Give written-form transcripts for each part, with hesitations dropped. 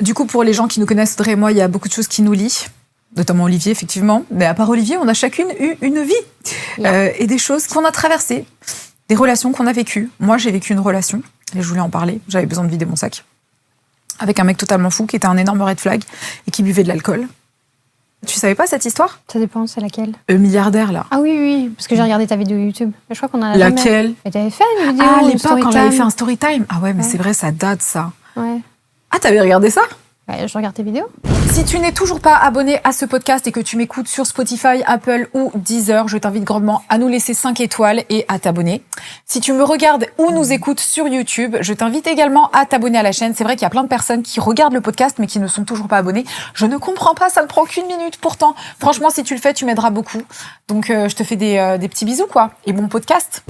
Du coup, pour les gens qui nous connaissent, Audrey et moi, il y a beaucoup de choses qui nous lient. Notamment Olivier, effectivement. Mais à part Olivier, on a chacune eu une vie. Et des choses qu'on a traversées. Des relations qu'on a vécues. Moi, j'ai vécu une relation. Et je voulais en parler. J'avais besoin de vider mon sac. Avec un mec totalement fou qui était un énorme red flag et qui buvait de l'alcool. Tu savais pas cette histoire ? Ça dépend, c'est laquelle ? Le milliardaire, là. Ah oui, parce que j'ai regardé ta vidéo YouTube. Je crois qu'on en a Laquelle ? Mais t'avais fait une vidéo à l'époque, quand j'avais fait un story time. Ah ouais, mais c'est vrai, ça date, ça. Ouais. Ah, t'avais regardé ça ? Ouais, je regarde tes vidéos. Si tu n'es toujours pas abonné à ce podcast et que tu m'écoutes sur Spotify, Apple ou Deezer, je t'invite grandement à nous laisser 5 étoiles et à t'abonner. Si tu me regardes ou nous écoutes sur YouTube, je t'invite également à t'abonner à la chaîne. C'est vrai qu'il y a plein de personnes qui regardent le podcast mais qui ne sont toujours pas abonnées. Je ne comprends pas, ça ne prend qu'une minute. Pourtant, franchement, si tu le fais, tu m'aideras beaucoup. Donc, je te fais des petits bisous, quoi. Et bon podcast.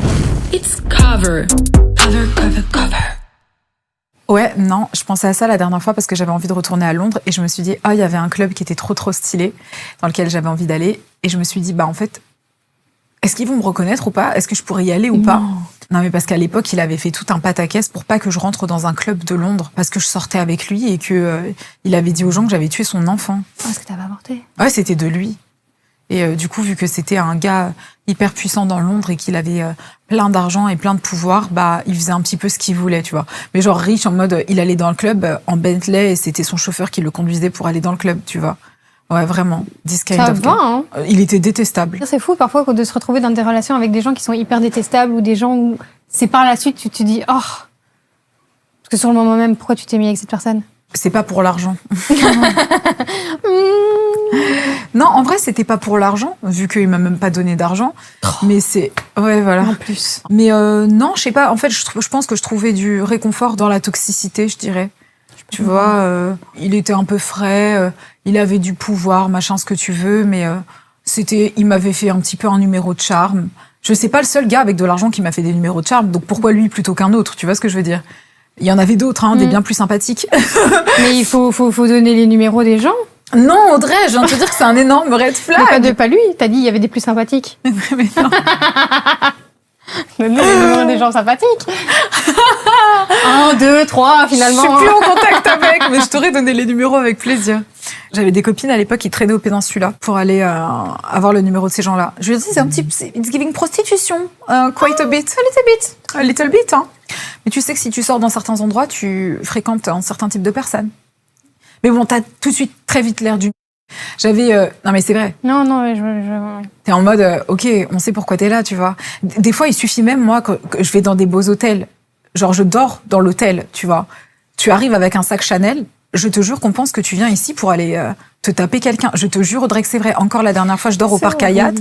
It's cover. Ouais, non, je pensais à ça la dernière fois parce que j'avais envie de retourner à Londres et je me suis dit, il y avait un club qui était trop stylé dans lequel j'avais envie d'aller et je me suis dit, en fait, est-ce qu'ils vont me reconnaître ou pas ? Est-ce que je pourrais y aller ou pas ? Non, mais parce qu'à l'époque, il avait fait tout un pataquès pour pas que je rentre dans un club de Londres parce que je sortais avec lui et que il avait dit aux gens que j'avais tué son enfant. Est-ce que t'avais avorté ? Ouais, c'était de lui. Et du coup, vu que c'était un gars hyper puissant dans Londres et qu'il avait plein d'argent et plein de pouvoir, il faisait un petit peu ce qu'il voulait, tu vois. Mais genre riche, en mode, il allait dans le club en Bentley et c'était son chauffeur qui le conduisait pour aller dans le club, tu vois. Ouais, vraiment. This kind Ça of va, guy. hein. Il était détestable. C'est fou parfois de se retrouver dans des relations avec des gens qui sont hyper détestables ou des gens où c'est par la suite tu te dis « Oh !» Parce que sur le moment même, pourquoi tu t'es mis avec cette personne ? C'est pas pour l'argent. Non, en vrai, c'était pas pour l'argent, vu qu'il m'a même pas donné d'argent. Mais c'est... Ouais, voilà. En plus. Mais non, je sais pas. En fait, je pense que je trouvais du réconfort dans la toxicité, je dirais. Tu vois, il était un peu frais, il avait du pouvoir, machin, ce que tu veux, mais il m'avait fait un petit peu un numéro de charme. Je sais pas le seul gars avec de l'argent qui m'a fait des numéros de charme, donc pourquoi lui plutôt qu'un autre ? Tu vois ce que je veux dire ? Il y en avait d'autres, des bien plus sympathiques. Mais il faut donner les numéros des gens. Non, Audrey, je viens de te dire que c'est un énorme red flag. Mais pas lui, t'as dit il y avait des plus sympathiques. Mais non. Donner les numéros des gens sympathiques. 1, 2, 3, finalement. Je suis plus en contact avec, mais je t'aurais donné les numéros avec plaisir. J'avais des copines à l'époque qui traînaient au Péninsula pour aller avoir le numéro de ces gens-là. Je lui ai dit, c'est un petit... It's giving prostitution. Quite a bit. A little bit, hein. Mais tu sais que si tu sors dans certains endroits, tu fréquentes un certain type de personnes. Mais bon, t'as tout de suite très vite l'air du... J'avais... Non, mais c'est vrai. Non, T'es en mode, ok, on sait pourquoi t'es là, tu vois. Des fois, il suffit même, moi, que je vais dans des beaux hôtels. Genre, je dors dans l'hôtel, tu vois. Tu arrives avec un sac Chanel, je te jure qu'on pense que tu viens ici pour aller te taper quelqu'un. Je te jure, Audrey, que c'est vrai. Encore la dernière fois, je dors au parc Hayat.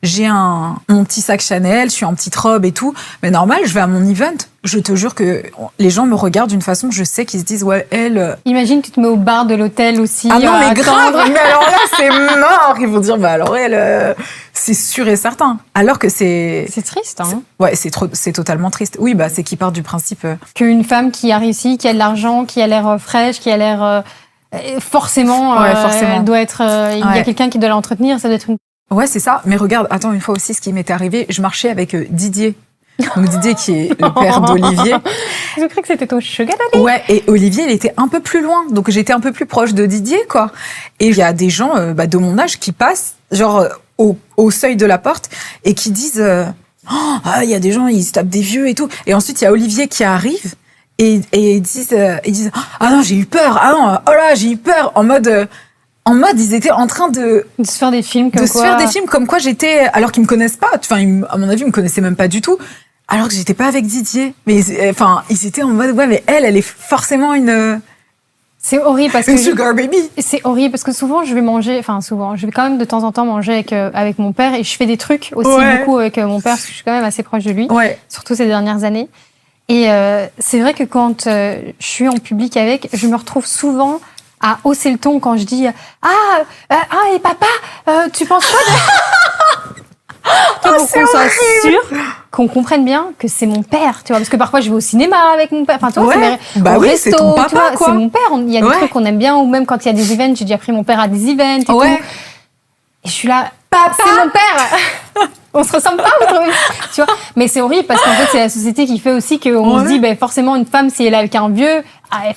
J'ai mon petit sac Chanel, je suis en petite robe et tout. Mais normal, je vais à mon event. Je te jure que les gens me regardent d'une façon, je sais qu'ils se disent, ouais, elle... Imagine, tu te mets au bar de l'hôtel aussi. Ah non, mais grave. Mais alors là, c'est mort. Ils vont dire, alors elle, c'est sûr et certain. Alors que c'est... C'est triste, hein. Ouais, c'est totalement triste. Oui, c'est qu'ils partent du principe... Qu'une femme qui a réussi, qui a de l'argent, qui a l'air fraîche, qui a l'air... forcément, elle doit être... Il y a quelqu'un qui doit l'entretenir, ça doit être une... Ouais, c'est ça. Mais regarde, attends, une fois aussi, ce qui m'était arrivé, je marchais avec Didier. Donc Didier qui est le père d'Olivier. J'ai cru que c'était ton sugar daddy. Ouais, et Olivier, il était un peu plus loin. Donc j'étais un peu plus proche de Didier, quoi. Et il y a des gens de mon âge qui passent, genre au seuil de la porte, et qui disent il y a des gens, ils se tapent des vieux et tout. Et ensuite, il y a Olivier qui arrive, et ils disent ah non, j'ai eu peur. Ah non, oh là, j'ai eu peur. En mode, ils étaient en train de se faire des films comme quoi. Se faire des films comme quoi j'étais... Alors qu'ils me connaissent pas. Enfin, à mon avis, ils me connaissaient même pas du tout. Alors que j'étais pas avec Didier. Mais enfin, ils étaient en mode, ouais, mais elle est forcément une... C'est horrible parce une sugar baby. C'est horrible parce que souvent, je vais quand même de temps en temps manger avec mon père et je fais des trucs aussi beaucoup avec mon père parce que je suis quand même assez proche de lui. Ouais. Surtout ces dernières années. Et c'est vrai que quand je suis en public avec, je me retrouve souvent à hausser le ton quand je dis et papa, tu penses quoi de... pour qu'on soit sûr qu'on comprenne bien que c'est mon père, tu vois, parce que parfois je vais au cinéma avec mon père, enfin tu vois, au resto, c'est ton papa, tu vois, quoi. C'est mon père, il y a des trucs qu'on aime bien, ou même quand il y a des events, j'ai déjà pris mon père à des events et tout, et je suis là, papa, c'est mon père. On se ressemble pas, vous trouvez ? Tu vois ? Mais c'est horrible parce qu'en fait, c'est la société qui fait aussi qu'on se dit, forcément, une femme, si elle a quelqu'un vieux,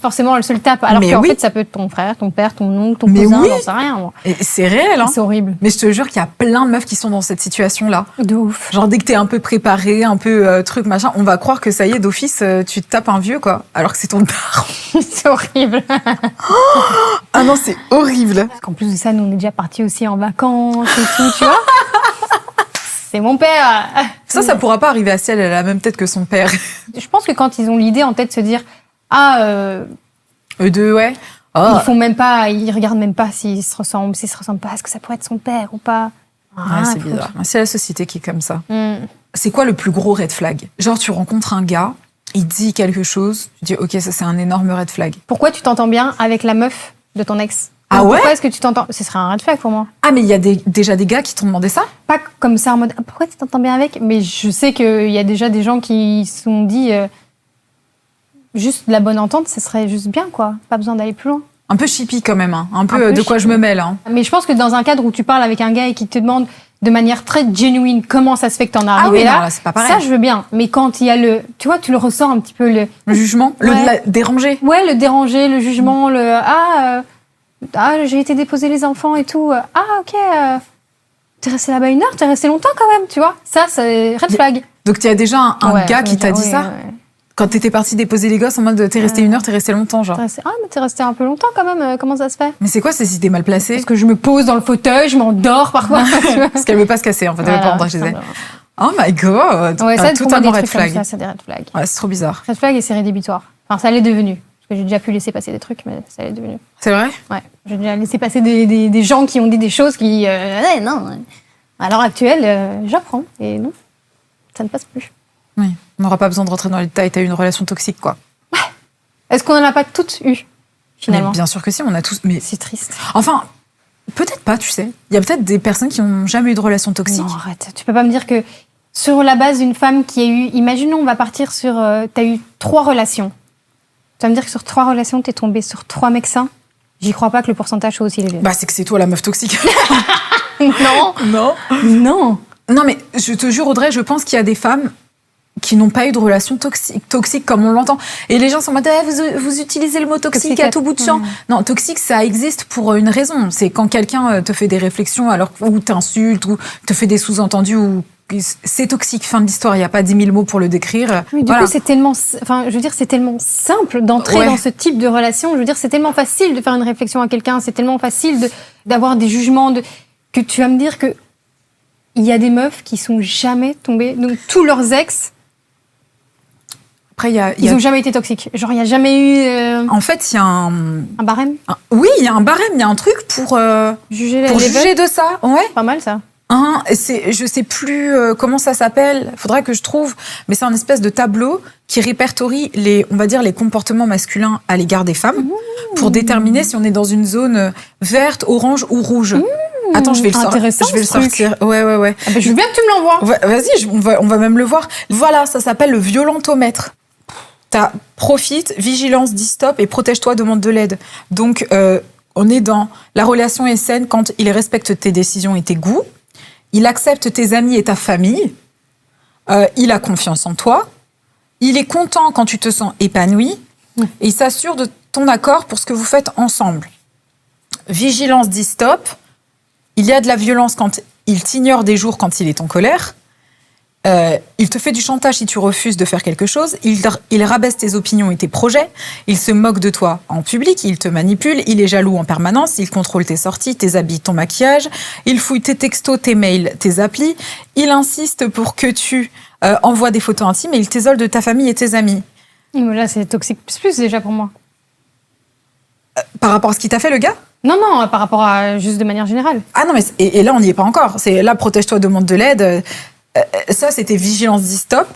forcément, elle se le tape. Alors qu'en fait, ça peut être ton frère, ton père, ton oncle, ton cousin, j'en sais rien. Moi. Et c'est réel, hein. C'est horrible. Mais je te jure qu'il y a plein de meufs qui sont dans cette situation-là. De ouf. Genre, dès que t'es un peu préparé, un peu truc, machin, on va croire que ça y est, d'office, tu te tapes un vieux, quoi. Alors que c'est ton daron. C'est horrible. Ah non, c'est horrible. Parce qu'en plus de ça, nous, on est déjà partis aussi en vacances et tout, tu vois. C'est mon père. Ça pourra pas arriver à Ciel, elle a la même tête que son père. Je pense que quand ils ont l'idée en tête de se dire Eux deux, ouais. Oh. Ils regardent même pas s'ils se ressemblent, pas, est-ce que ça pourrait être son père ou pas. C'est bizarre. C'est la société qui est comme ça. C'est quoi le plus gros red flag? Genre, tu rencontres un gars, il dit quelque chose, tu dis, ok, ça c'est un énorme red flag. Pourquoi tu t'entends bien avec la meuf de ton ex? Ah ouais? Pourquoi est-ce que tu t'entends? Ce serait un red flag pour moi. Ah, mais il y a déjà des gars qui t'ont demandé ça? Pas comme ça en mode, pourquoi tu t'entends bien avec? Mais je sais qu'il y a déjà des gens qui se sont dit, juste la bonne entente, ce serait juste bien, quoi. Pas besoin d'aller plus loin. Un peu chippy quand même, hein. Un peu de quoi je me mêle. Hein. Mais je pense que dans un cadre où tu parles avec un gars et qui te demande de manière très genuine comment ça se fait que t'en es arrivé là, c'est pas pareil. Ça je veux bien. Mais quand il y a tu vois, tu le ressens un petit peu le jugement, le déranger. Ouais, le déranger, le jugement, j'ai été déposer les enfants et tout. Ok, t'es resté là-bas 1 heure, t'es resté longtemps quand même, tu vois. Ça, c'est red flag. Donc il y a déjà un gars qui t'a dit ça. Ouais. Quand t'étais partie déposer les gosses en mode t'es resté 1 heure, t'es resté longtemps, genre. Mais t'es resté un peu longtemps quand même, comment ça se fait? Mais c'est quoi, c'est si t'es mal placée? Parce que je me pose dans le fauteuil, je m'endors parfois. Parce qu'elle veut pas se casser, en fait, elle veut pas rentrer chez elle. Oh my god! Ouais, ça, totalement red flag. Ça, c'est des red flags. Ouais, c'est trop bizarre. Red flag et c'est rédhibitoire. Enfin, ça l'est devenu. Parce que j'ai déjà pu laisser passer des trucs, mais ça l'est devenu. C'est vrai? Ouais. J'ai déjà laissé passer des gens qui ont dit des choses qui. Non. À l'heure actuelle, j'apprends. Et non, ça ne passe plus. Oui, on n'aura pas besoin de rentrer dans les détails. T'as eu une relation toxique, quoi. Ouais. Est-ce qu'on n'en a pas toutes eu, finalement? Mais bien sûr que si, on a tous. Mais c'est triste. Enfin, peut-être pas, tu sais. Il y a peut-être des personnes qui n'ont jamais eu de relation toxique. Non, arrête. Tu peux pas me dire que sur la base d'une femme qui a eu. Imaginons, on va partir sur. T'as eu 3 relations. Tu vas me dire que sur 3 relations, t'es tombée sur 3 mecs sains? J'y crois pas que le pourcentage soit aussi élevé. Bah, c'est que c'est toi la meuf toxique. Non. Non, mais je te jure, Audrey, je pense qu'il y a des femmes qui n'ont pas eu de relation toxique comme on l'entend. Et les gens sont en mode, vous utilisez le mot toxique à tout bout de champ. Non, toxique, ça existe pour une raison. C'est quand quelqu'un te fait des réflexions ou t'insulte ou te fait des sous-entendus ou c'est toxique, fin de l'histoire. Il n'y a pas 10 000 mots pour le décrire. Oui, du coup, c'est tellement, c'est tellement simple d'entrer dans ce type de relation. Je veux dire, c'est tellement facile de faire une réflexion à quelqu'un. C'est tellement facile d'avoir des jugements que tu vas me dire que il y a des meufs qui sont jamais tombées. Donc, tous leurs ex, après, ils n'ont jamais été toxiques. Genre, il n'y a jamais eu... En fait, il y a un barème. Oui, il y a un barème, il y a un truc pour juger de ça. Ouais. Pas mal, ça. Je sais plus comment ça s'appelle, faudrait que je trouve, mais c'est un espèce de tableau qui répertorie on va dire, les comportements masculins à l'égard des femmes pour déterminer si on est dans une zone verte, orange ou rouge. Attends, je vais le sortir. Ouais. Ah ben, je veux bien que tu me l'envoies. Ouais, vas-y, on va même le voir. Voilà, ça s'appelle le violentomètre. T'as profite, vigilance, dis stop et protège-toi, demande de l'aide. Donc, on est dans la relation est saine quand il respecte tes décisions et tes goûts. Il accepte tes amis et ta famille. Il a confiance en toi. Il est content quand tu te sens épanoui. Et il s'assure de ton accord pour ce que vous faites ensemble. Vigilance, dis stop. Il y a de la violence quand il t'ignore des jours quand il est en colère. Il te fait du chantage si tu refuses de faire quelque chose. Il rabaisse tes opinions et tes projets. Il se moque de toi en public. Il te manipule. Il est jaloux en permanence. Il contrôle tes sorties, tes habits, ton maquillage. Il fouille tes textos, tes mails, tes applis. Il insiste pour que tu envoies des photos intimes et il t'isole de ta famille et tes amis. Là, c'est toxique plus déjà pour moi. Par rapport à ce qu'il t'a fait, le gars ? Non, par rapport à juste de manière générale. Ah non, mais et là, on n'y est pas encore. C'est là, protège-toi, demande de l'aide. Ça, c'était vigilance, dis stop.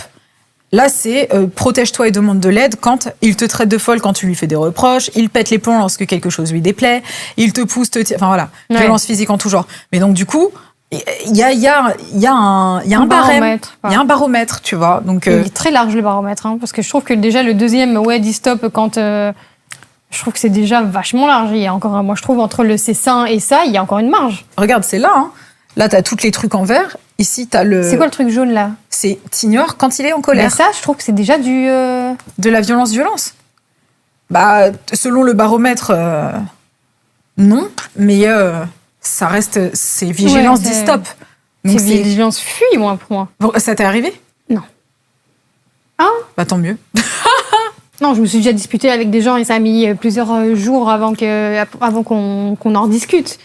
Là, c'est protège-toi et demande de l'aide quand il te traite de folle quand tu lui fais des reproches, il pète les plombs lorsque quelque chose lui déplaît, il te pousse, enfin voilà, violence physique en tout genre. Mais donc, du coup, il y a un barème, il y a un baromètre, tu vois. Donc, il est très large, le baromètre, hein, parce que je trouve que déjà, le deuxième, dis stop, quand... je trouve que c'est déjà vachement large. Il y a encore, moi, je trouve, entre le c'est sain et ça, il y a encore une marge. Regarde, c'est là, hein. Là, t'as tous les trucs en vert. Ici, t'as le... C'est quoi le truc jaune, là ? C'est t'ignores quand il est en colère. Mais ça, je trouve que c'est déjà du... De la violence. Bah, selon le baromètre, non, mais ça reste, c'est vigilance dit stop. Donc c'est vigilance fuit, moi, pour moi. Bon, ça t'est arrivé? Non. Ah? Bah, tant mieux. Non, je me suis déjà disputée avec des gens et ça a mis plusieurs jours avant qu'on en rediscute.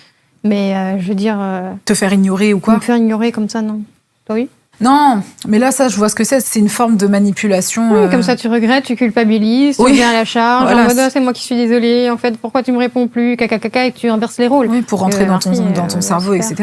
Mais je veux dire... Te faire ignorer ou quoi? Me faire ignorer comme ça, non. Toi, oui? Non, mais là, ça, je vois ce que c'est. C'est une forme de manipulation. Oui, comme ça, tu regrettes, tu culpabilises, tu viens à la charge. Voilà. En mode, c'est moi qui suis désolée. En fait, pourquoi tu me réponds plus? Caca, et que tu inverses les rôles. Oui, pour rentrer dans ton cerveau, etc.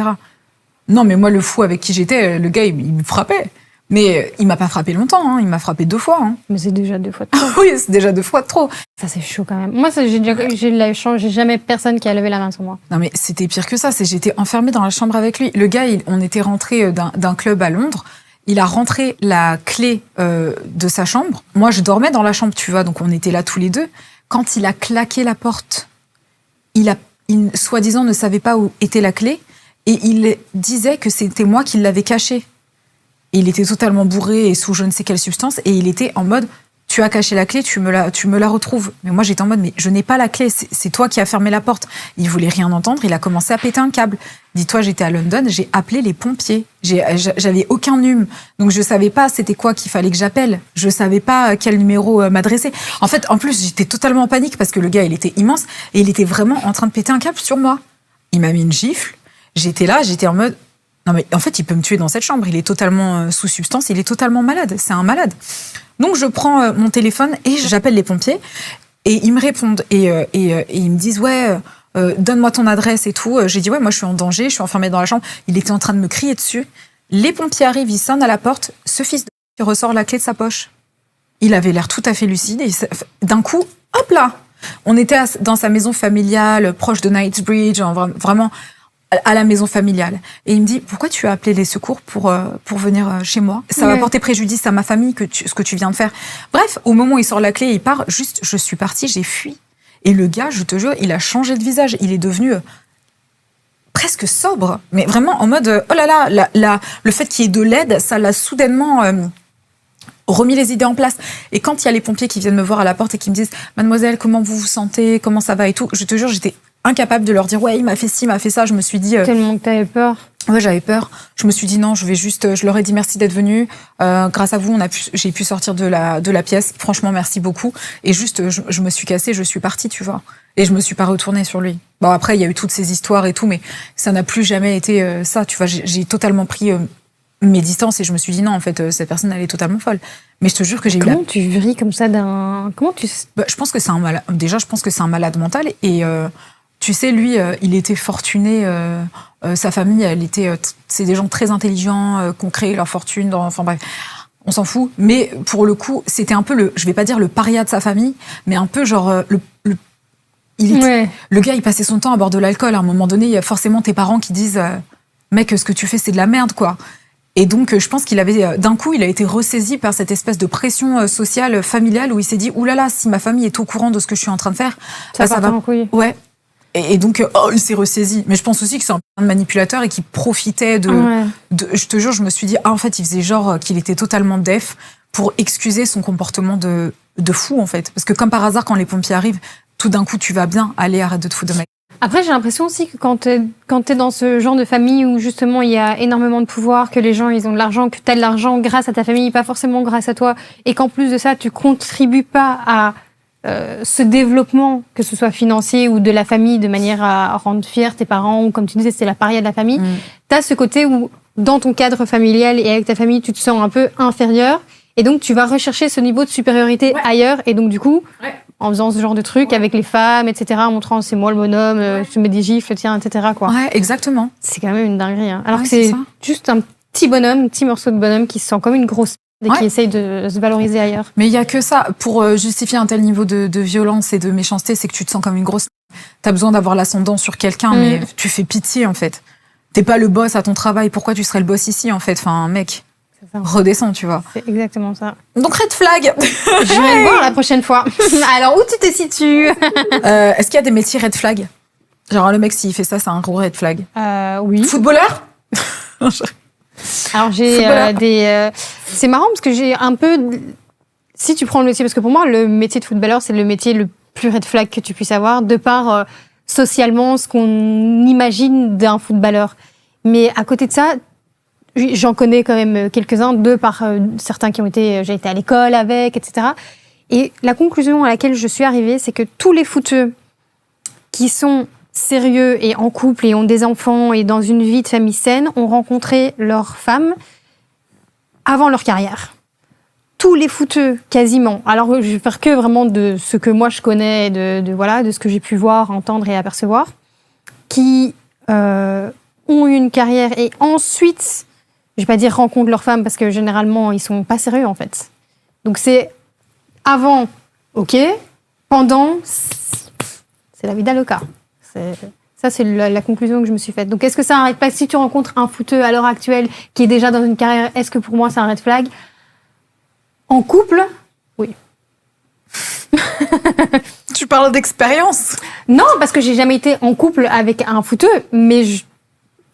Non, mais moi, le fou avec qui j'étais, le gars, il me frappait. Mais il m'a pas frappé longtemps, hein. Il m'a frappé 2 fois. Hein. Mais c'est déjà 2 fois de trop. Oui, c'est déjà 2 fois de trop. Ça, c'est chaud quand même. Moi, j'ai jamais personne qui a levé la main sur moi. Non, mais c'était pire que ça. J'étais enfermée dans la chambre avec lui. Le gars, on était rentré d'un club à Londres. Il a rentré la clé de sa chambre. Moi, je dormais dans la chambre, tu vois, donc on était là tous les deux. Quand il a claqué la porte, il soi-disant ne savait pas où était la clé et il disait que c'était moi qui l'avais cachée. Et il était totalement bourré et sous je ne sais quelle substance et il était en mode tu as caché la clé, tu me la retrouves. Mais moi j'étais en mode mais je n'ai pas la clé, c'est toi qui as fermé la porte. Il voulait rien entendre, il a commencé à péter un câble. Dis-toi, j'étais à London, j'ai appelé les pompiers. J'avais aucun numéro, donc je savais pas c'était quoi qu'il fallait que j'appelle. Je savais pas à quel numéro m'adresser. En fait, en plus j'étais totalement en panique parce que le gars il était immense et il était vraiment en train de péter un câble sur moi. Il m'a mis une gifle. J'étais là, j'étais en mode non mais en fait il peut me tuer dans cette chambre. Il est totalement sous substance, il est totalement malade. C'est un malade. Donc je prends mon téléphone et j'appelle les pompiers et ils me répondent et ils me disent ouais donne-moi ton adresse et tout. J'ai dit ouais moi je suis en danger, je suis enfermée dans la chambre. Il était en train de me crier dessus. Les pompiers arrivent, ils sonnent à la porte. Ce fils de qui ressort la clé de sa poche. Il avait l'air tout à fait lucide et d'un coup hop là on était dans sa maison familiale proche de Knightsbridge, vraiment à la maison familiale. Et il me dit, pourquoi tu as appelé les secours pour venir chez moi? Ça va porter préjudice à ma famille, ce que tu viens de faire. Bref, au moment où il sort la clé, il part, juste, je suis partie, j'ai fui. Et le gars, je te jure, il a changé de visage. Il est devenu presque sobre. Mais vraiment en mode, oh là là, le fait qu'il y ait de l'aide, ça l'a soudainement remis les idées en place. Et quand il y a les pompiers qui viennent me voir à la porte et qui me disent, mademoiselle, comment vous vous sentez? Comment ça va et tout? Je te jure, j'étais incapable de leur dire ouais il m'a fait ci, il m'a fait ça. Je me suis dit tellement que t'avais peur. Ouais, j'avais peur. Je me suis dit non, je leur ai dit merci d'être venus. Grâce à vous, j'ai pu sortir de la pièce. Franchement, merci beaucoup. Et juste, je me suis cassée, je suis partie, tu vois. Et je me suis pas retournée sur lui. Bon après, il y a eu toutes ces histoires et tout, mais ça n'a plus jamais été ça, tu vois. J'ai totalement pris mes distances et je me suis dit non, en fait, cette personne elle est totalement folle. Mais je te jure que j'ai eu Comment tu vris comme ça comment tu je pense que c'est un malade. Déjà, je pense que c'est un malade mental et tu sais, lui, il était fortuné. Sa famille, c'est des gens très intelligents qui ont créé leur fortune. Enfin bref, on s'en fout. Mais pour le coup, c'était un peu je vais pas dire le paria de sa famille, mais un peu genre le gars, il passait son temps à boire de l'alcool. À un moment donné, il y a forcément tes parents qui disent, mec, ce que tu fais, c'est de la merde, quoi. Et donc, je pense qu'il avait, d'un coup, il a été ressaisi par cette espèce de pression sociale, familiale, où il s'est dit, oulala, si ma famille est au courant de ce que je suis en train de faire, ça va. Ouais. Et donc, il s'est ressaisi. Mais je pense aussi que c'est un manipulateur et qu'il profitait je te jure, je me suis dit, en fait, il faisait genre qu'il était totalement def pour excuser son comportement de fou, en fait. Parce que comme par hasard, quand les pompiers arrivent, tout d'un coup, tu vas bien, allez, arrête de te foutre de mec. Après, j'ai l'impression aussi que quand t'es dans ce genre de famille où justement il y a énormément de pouvoir, que les gens ils ont de l'argent, que t'as de l'argent grâce à ta famille, pas forcément grâce à toi, et qu'en plus de ça, tu contribues pas à ce développement, que ce soit financier ou de la famille, de manière à rendre fiers tes parents, ou comme tu disais, c'est la paria de la famille, t'as ce côté où, dans ton cadre familial et avec ta famille, tu te sens un peu inférieur, et donc tu vas rechercher ce niveau de supériorité ailleurs, et donc du coup, en faisant ce genre de trucs avec les femmes, etc., en montrant c'est moi le bonhomme, je mets des gifles, tiens, etc., quoi. Ouais, exactement. C'est quand même une dinguerie, hein. Alors que c'est juste un petit bonhomme, un petit morceau de bonhomme qui se sent comme une grosse et qui essaye de se valoriser ailleurs. Mais il y a que ça. Pour justifier un tel niveau de violence et de méchanceté, c'est que tu te sens comme une grosse... T'as besoin d'avoir l'ascendant sur quelqu'un, mais tu fais pitié, en fait. T'es pas le boss à ton travail, pourquoi tu serais le boss ici, en fait? Enfin, mec, redescends, tu vois. C'est exactement ça. Donc, red flag. Je vais le voir la prochaine fois. Alors, où tu te situes? Est-ce qu'il y a des métiers red flag? Genre, le mec, s'il fait ça, c'est un gros red flag. Oui. Footballeur? Alors j'ai c'est marrant parce que j'ai un peu, si tu prends le métier, parce que pour moi le métier de footballeur c'est le métier le plus red flag que tu puisses avoir, de par socialement ce qu'on imagine d'un footballeur. Mais à côté de ça, j'en connais quand même quelques-uns, de par certains j'ai été à l'école avec, etc. Et la conclusion à laquelle je suis arrivée, c'est que tous les footeux qui sont sérieux et en couple et ont des enfants et dans une vie de famille saine ont rencontré leur femme avant leur carrière. Tous les footeux, quasiment. Alors, je vais faire que vraiment de ce que moi je connais, de ce que j'ai pu voir, entendre et apercevoir, qui ont eu une carrière et ensuite, je vais pas dire rencontrent leur femme parce que généralement ils sont pas sérieux en fait. Donc c'est avant, ok, pendant, c'est la vida loca. Ça, c'est la conclusion que je me suis faite. Donc, est-ce que ça un red flag? Si tu rencontres un footeux à l'heure actuelle qui est déjà dans une carrière, est-ce que pour moi, c'est un red flag? En couple, oui. Tu parles d'expérience? Non, parce que j'ai jamais été en couple avec un footeux, mais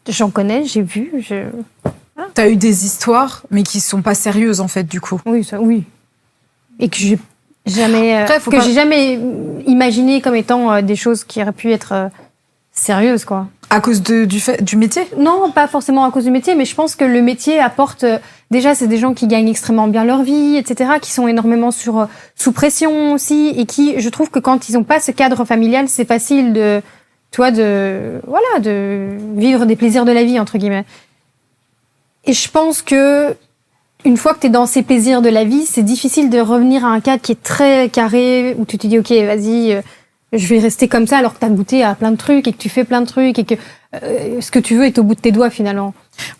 j'en connais, j'ai vu. T'as eu des histoires, mais qui sont pas sérieuses, en fait, du coup. Oui, ça, oui. Et que j'ai jamais, j'ai jamais imaginé comme étant des choses qui auraient pu être sérieuses, quoi. À cause du métier? Non, pas forcément à cause du métier, mais je pense que le métier apporte... déjà, c'est des gens qui gagnent extrêmement bien leur vie, etc., qui sont énormément sous pression aussi, et qui, je trouve que quand ils n'ont pas ce cadre familial, c'est facile de vivre des plaisirs de la vie, entre guillemets. Et je pense que une fois que tu es dans ces plaisirs de la vie, c'est difficile de revenir à un cadre qui est très carré, où tu te dis, OK, vas-y, je vais rester comme ça, alors que tu as goûté à plein de trucs et que tu fais plein de trucs et que ce que tu veux est au bout de tes doigts, finalement.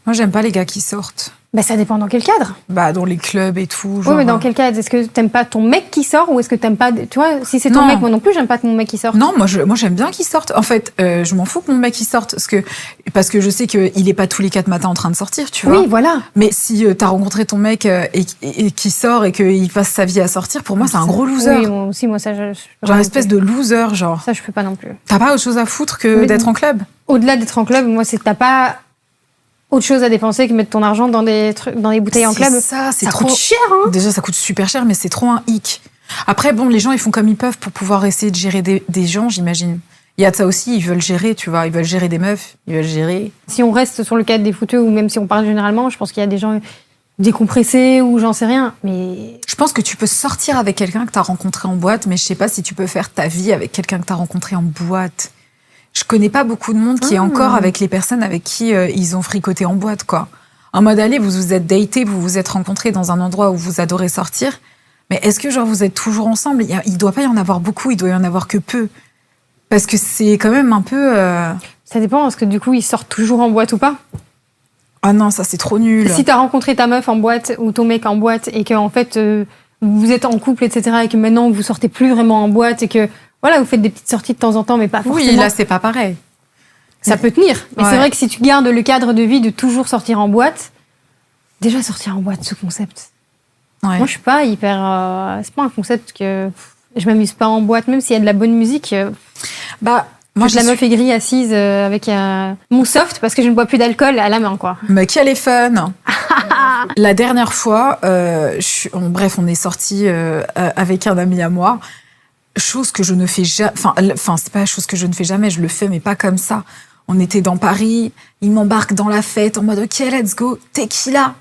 Moi, j'aime pas les gars qui sortent. Bah, ça dépend dans quel cadre. Bah, dans les clubs et tout. Genre... Oui, mais dans quel cadre? Est-ce que t'aimes pas ton mec qui sort ou est-ce que t'aimes pas... Tu vois, si c'est ton mec, moi non plus, j'aime pas mon mec qui sort. Non, moi j'aime bien qu'il sorte. En fait, je m'en fous que mon mec il sorte parce que je sais qu'il est pas tous les 4 matins en train de sortir, tu vois. Oui, voilà. Mais si t'as rencontré ton mec et qui sort et qu'il passe sa vie à sortir, pour moi, c'est un gros loser. Oui, moi aussi, ça, genre une espèce de loser, genre. Ça, je peux pas non plus. T'as pas autre chose à foutre que d'être en club? Au-delà d'être en club, moi, t'as pas autre chose à dépenser que mettre ton argent dans des bouteilles en club. Ça trop coûte cher, hein. Déjà, ça coûte super cher, mais c'est trop un hic. Après, bon, les gens, ils font comme ils peuvent pour pouvoir essayer de gérer des gens, j'imagine. Il y a de ça aussi, ils veulent gérer, tu vois. Ils veulent gérer des meufs, ils veulent gérer... Si on reste sur le cadre des footeux, ou même si on parle généralement, je pense qu'il y a des gens décompressés ou j'en sais rien, mais... Je pense que tu peux sortir avec quelqu'un que t'as rencontré en boîte, mais je sais pas si tu peux faire ta vie avec quelqu'un que t'as rencontré en boîte. Je connais pas beaucoup de monde qui est encore avec les personnes avec qui ils ont fricoté en boîte, quoi. En mode, allez, vous vous êtes datés, vous vous êtes rencontrés dans un endroit où vous adorez sortir, mais est-ce que genre vous êtes toujours ensemble? Il doit pas y en avoir beaucoup, il doit y en avoir que peu. Parce que c'est quand même un peu... Ça dépend, est-ce que du coup ils sortent toujours en boîte ou pas? Ah non, ça c'est trop nul. Si t'as rencontré ta meuf en boîte ou ton mec en boîte et que en fait vous êtes en couple, etc., et que maintenant vous sortez plus vraiment en boîte et que voilà, vous faites des petites sorties de temps en temps, mais pas forcément. Oui, là, c'est pas pareil. Ça peut tenir. Mais c'est vrai que si tu gardes le cadre de vie de toujours sortir en boîte, déjà sortir en boîte, ce concept. Ouais. Moi, je suis pas hyper... c'est pas un concept que... je m'amuse pas en boîte, même s'il y a de la bonne musique. Bah, moi, la meuf aigrie assise avec mon soft, parce que je ne bois plus d'alcool à la main, quoi. Mais quel est fun. La dernière fois, bref, on est sortis avec un ami à moi. Chose que je ne fais jamais, enfin c'est pas chose que je ne fais jamais, je le fais mais pas comme ça. On était dans Paris, il m'embarque dans la fête en mode ok let's go, tequila.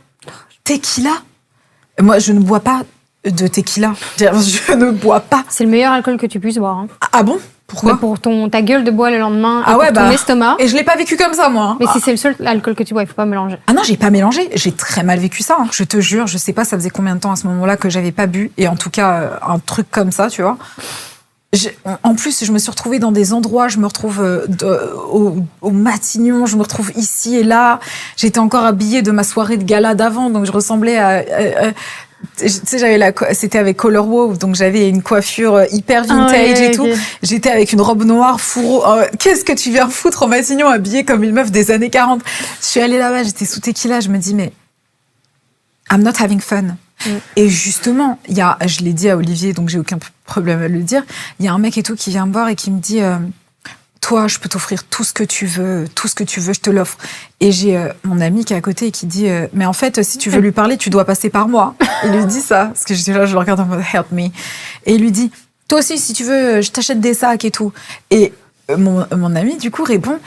Moi je ne bois pas de tequila, je ne bois pas. C'est le meilleur alcool que tu puisses boire. Hein. Ah bon? Pourquoi? Mais pour ta gueule de bois le lendemain, et pour ton estomac. Et je l'ai pas vécu comme ça moi. Mais si c'est le seul alcool que tu bois, il faut pas mélanger. Ah non, j'ai pas mélangé, j'ai très mal vécu ça. Hein. Je te jure, je sais pas, ça faisait combien de temps à ce moment-là que j'avais pas bu, et en tout cas un truc comme ça, tu vois. En plus, je me suis retrouvée dans des endroits, je me retrouve au Matignon, je me retrouve ici et là. J'étais encore habillée de ma soirée de gala d'avant, donc je ressemblais à tu sais, c'était avec Color Wow, donc j'avais une coiffure hyper vintage et tout. J'étais avec une robe noire fourreau. Qu'est-ce que tu viens foutre au Matignon habillée comme une meuf des années 40? Je suis allée là-bas, j'étais sous tequila, je me dis, mais I'm not having fun. Et justement, je l'ai dit à Olivier, donc j'ai aucun problème à le dire, il y a un mec et tout qui vient me voir et qui me dit toi, je peux t'offrir tout ce que tu veux, je te l'offre. Et j'ai mon ami qui est à côté et qui dit mais en fait, si tu veux lui parler, tu dois passer par moi. Il lui dit ça, parce que j'étais là, je le regarde en mode help me. Et il lui dit toi aussi, si tu veux, je t'achète des sacs et tout. Et mon ami, du coup, répond,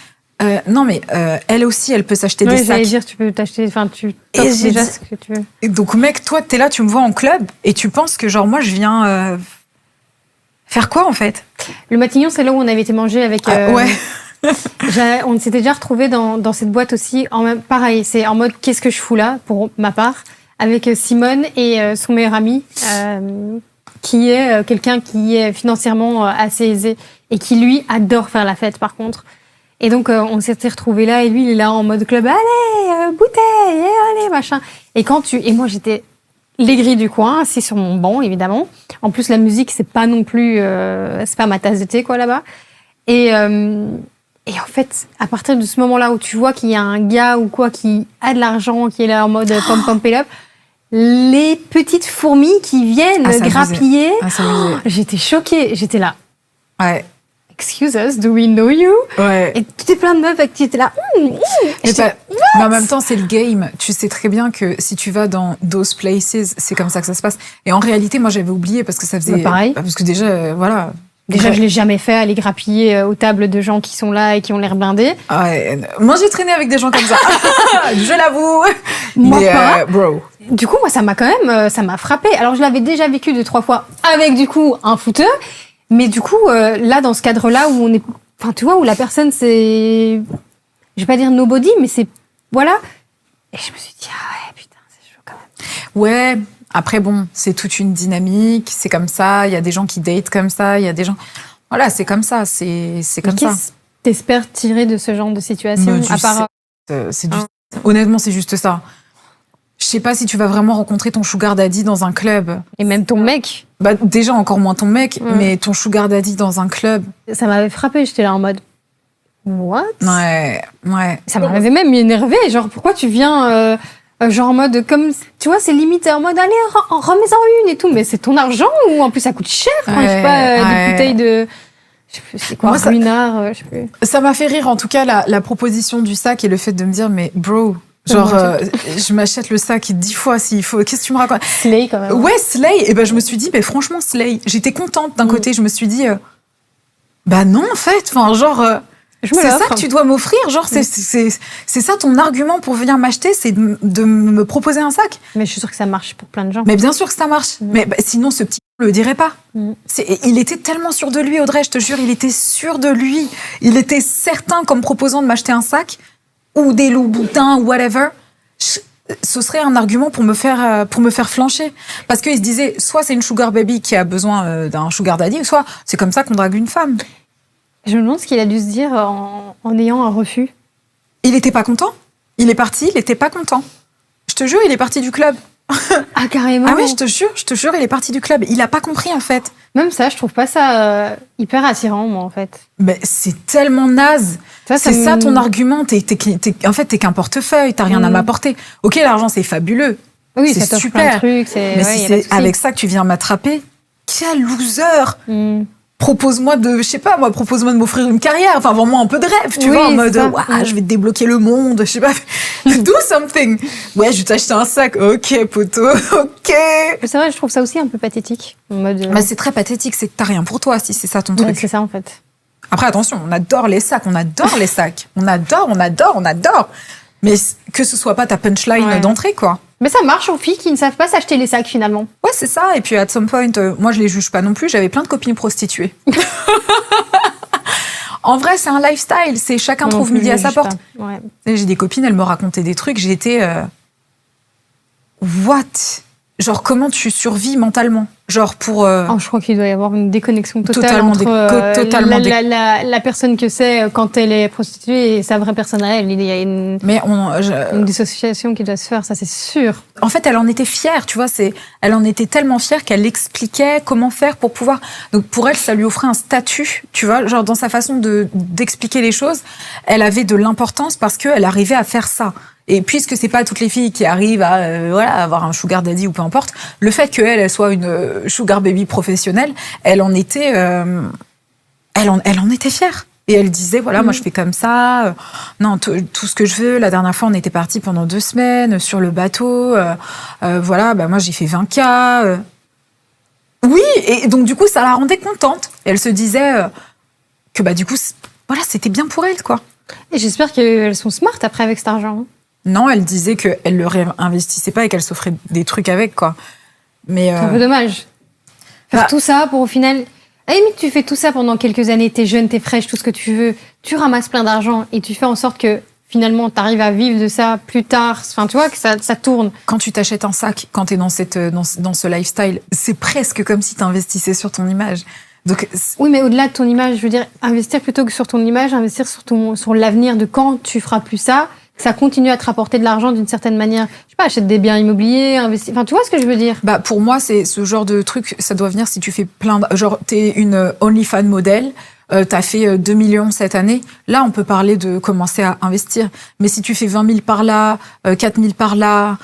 non, mais elle aussi, elle peut s'acheter des sacs. J'allais dire, tu peux t'acheter, enfin, tu t'offres déjà ce que tu veux. Et donc, mec, toi, t'es là, tu me vois en club et tu penses que, genre, moi, je viens faire quoi, en fait? Le Matignon, c'est là où on avait été manger avec... ouais. On s'était déjà retrouvés dans cette boîte aussi. Pareil, c'est en mode, qu'est-ce que je fous là, pour ma part, avec Simone et son meilleur ami, qui est quelqu'un qui est financièrement assez aisé et qui, lui, adore faire la fête, par contre. Et donc, on s'était retrouvés là, et lui, il est là en mode club, allez, bouteille, allez, machin. Et moi, j'étais l'aigri du coin, assis sur mon banc, évidemment. En plus, la musique, c'est pas non plus, c'est pas ma tasse de thé, quoi, là-bas. Et en fait, à partir de ce moment-là où tu vois qu'il y a un gars ou quoi qui a de l'argent, qui est là en mode pump it up, les petites fourmis qui viennent grappiller, j'étais choquée, j'étais là. Ouais. Excuse us, do we know you? Ouais. Et tout est plein de meufs qui étaient là. Mais en même temps, c'est le game. Tu sais très bien que si tu vas dans those places, c'est comme ça que ça se passe. Et en réalité, moi, j'avais oublié parce que ça faisait. Pareil. Parce que déjà, voilà. Déjà, je l'ai jamais fait, aller grappiller aux tables de gens qui sont là et qui ont l'air blindés. Ouais. Moi, j'ai traîné avec des gens comme ça. Je l'avoue. Moi, pas. Bro. Du coup, moi, ça m'a quand même, ça m'a frappé. Alors, je l'avais déjà vécu 2-3 fois avec, du coup, un footeur. Mais du coup, là, dans ce cadre-là, où on est, enfin, tu vois, où la personne, c'est, je vais pas dire nobody, mais c'est, voilà. Et je me suis dit, ah ouais, putain, c'est chaud quand même. Ouais. Après, bon, c'est toute une dynamique. C'est comme ça. Il y a des gens qui datent comme ça. Il y a des gens, voilà, c'est comme ça. C'est comme ça. Qu'est-ce que t'espères tirer de ce genre de situation, à part... Honnêtement, c'est juste ça. Je sais pas si tu vas vraiment rencontrer ton sugar daddy dans un club. Et même ton mec. Bah, déjà, encore moins ton mec, mais ton sugar daddy dans un club. Ça m'avait frappé, j'étais là en mode... What? Ouais. Ça m'avait même énervé. Genre, pourquoi tu viens... genre en mode, comme, tu vois, c'est limite en mode, allez, remets-en une et tout. Mais c'est ton argent ou en plus ça coûte cher? Je sais pas, des bouteilles de... Je sais plus, c'est quoi, Ruinard, je sais plus. Ça m'a fait rire, en tout cas, la proposition du sac et le fait de me dire, mais bro... Genre, je m'achète le sac 10 fois s'il faut. Qu'est-ce que tu me racontes? Slay, quand même. Ouais, slay. Et ben, je me suis dit, mais franchement, slay. J'étais contente d'un côté. Je me suis dit, bah non, en fait. Enfin, genre, c'est ça que tu dois m'offrir. Genre, c'est ça ton argument pour venir m'acheter, c'est de me proposer un sac. Mais je suis sûre que ça marche pour plein de gens. Mais bien sûr que ça marche. Mais bah, sinon, ce petit le dirait pas. Il était tellement sûr de lui, Audrey, je te jure, il était sûr de lui. Il était certain, comme proposant de m'acheter un sac, ou des loups-boutins, ou whatever, ce serait un argument pour me faire flancher. Parce qu'il se disait, soit c'est une sugar baby qui a besoin d'un sugar daddy, soit c'est comme ça qu'on drague une femme. Je me demande ce qu'il a dû se dire en ayant un refus. Il était pas content. Il est parti, il était pas content. Je te jure, il est parti du club. Ah, carrément. Ah oui, je te jure, il est parti du club. Il a pas compris, en fait. Même ça, je trouve pas ça hyper attirant, moi, en fait. Mais c'est tellement naze. C'est ça ton argument. En fait, t'es qu'un portefeuille, t'as rien à m'apporter. Ok, l'argent, c'est fabuleux. Oui, c'est ça super. Plein de trucs, mais si c'est avec ça que tu viens m'attraper, quel loser. Propose-moi de m'offrir une carrière. Enfin, vends-moi un peu de rêve, tu vois, en mode, je vais te débloquer le monde, je sais pas. Do something. Ouais, je vais t'acheter un sac. Ok, poteau, ok. C'est vrai, je trouve ça aussi un peu pathétique. En mode, bah, c'est très pathétique, c'est que t'as rien pour toi, si c'est ça ton truc. C'est ça, en fait. Après, attention, on adore les sacs. On adore. Mais que ce soit pas ta punchline d'entrée, quoi. Mais ça marche aux filles qui ne savent pas s'acheter les sacs, finalement. Ouais, c'est ça. Et puis, at some point, moi, je les juge pas non plus. J'avais plein de copines prostituées. En vrai, c'est un lifestyle. C'est chacun trouve midi à sa porte. Ouais. J'ai des copines, elles me racontaient des trucs. J'étais... What? Genre, comment tu survis mentalement? Genre, pour... je crois qu'il doit y avoir une déconnexion totale entre la personne que c'est quand elle est prostituée et sa vraie personne à elle. Il y a une dissociation qui doit se faire, ça c'est sûr. En fait, elle en était fière, tu vois. Elle en était tellement fière qu'elle expliquait comment faire pour pouvoir... Donc, pour elle, ça lui offrait un statut, tu vois. Genre, dans sa façon d'expliquer les choses, elle avait de l'importance parce qu'elle arrivait à faire ça. Et puisque c'est pas toutes les filles qui arrivent à avoir un sugar daddy ou peu importe, le fait qu'elle soit une sugar baby professionnelle, elle en était fière. Et elle disait, voilà, moi je fais comme ça, non, tout ce que je veux. La dernière fois, on était partis pendant 2 semaines sur le bateau, voilà, bah moi j'ai fait 20K. Oui, et donc du coup, ça la rendait contente. Et elle se disait que du coup, voilà, c'était bien pour elle, quoi. Et j'espère qu'elles sont smart après avec cet argent. Non, elle disait qu'elle le réinvestissait pas et qu'elle s'offrait des trucs avec, quoi. Mais c'est un peu dommage. Faire tout ça pour au final... À la limite, tu fais tout ça pendant quelques années, t'es jeune, t'es fraîche, tout ce que tu veux, tu ramasses plein d'argent et tu fais en sorte que finalement t'arrives à vivre de ça plus tard. Enfin, tu vois, que ça tourne. Quand tu t'achètes un sac, quand t'es dans ce lifestyle, c'est presque comme si t'investissais sur ton image. Donc, oui, mais au-delà de ton image, je veux dire, investir plutôt que sur ton image, investir sur l'avenir de quand tu feras plus ça, ça continue à te rapporter de l'argent d'une certaine manière. Je sais pas, achète des biens immobiliers, investir. Enfin, tu vois ce que je veux dire? Pour moi, c'est ce genre de truc, ça doit venir si tu fais genre, t'es une OnlyFans modèle, t'as fait 2 millions cette année. Là, on peut parler de commencer à investir. Mais si tu fais 20 000 par là, 4 000 par là,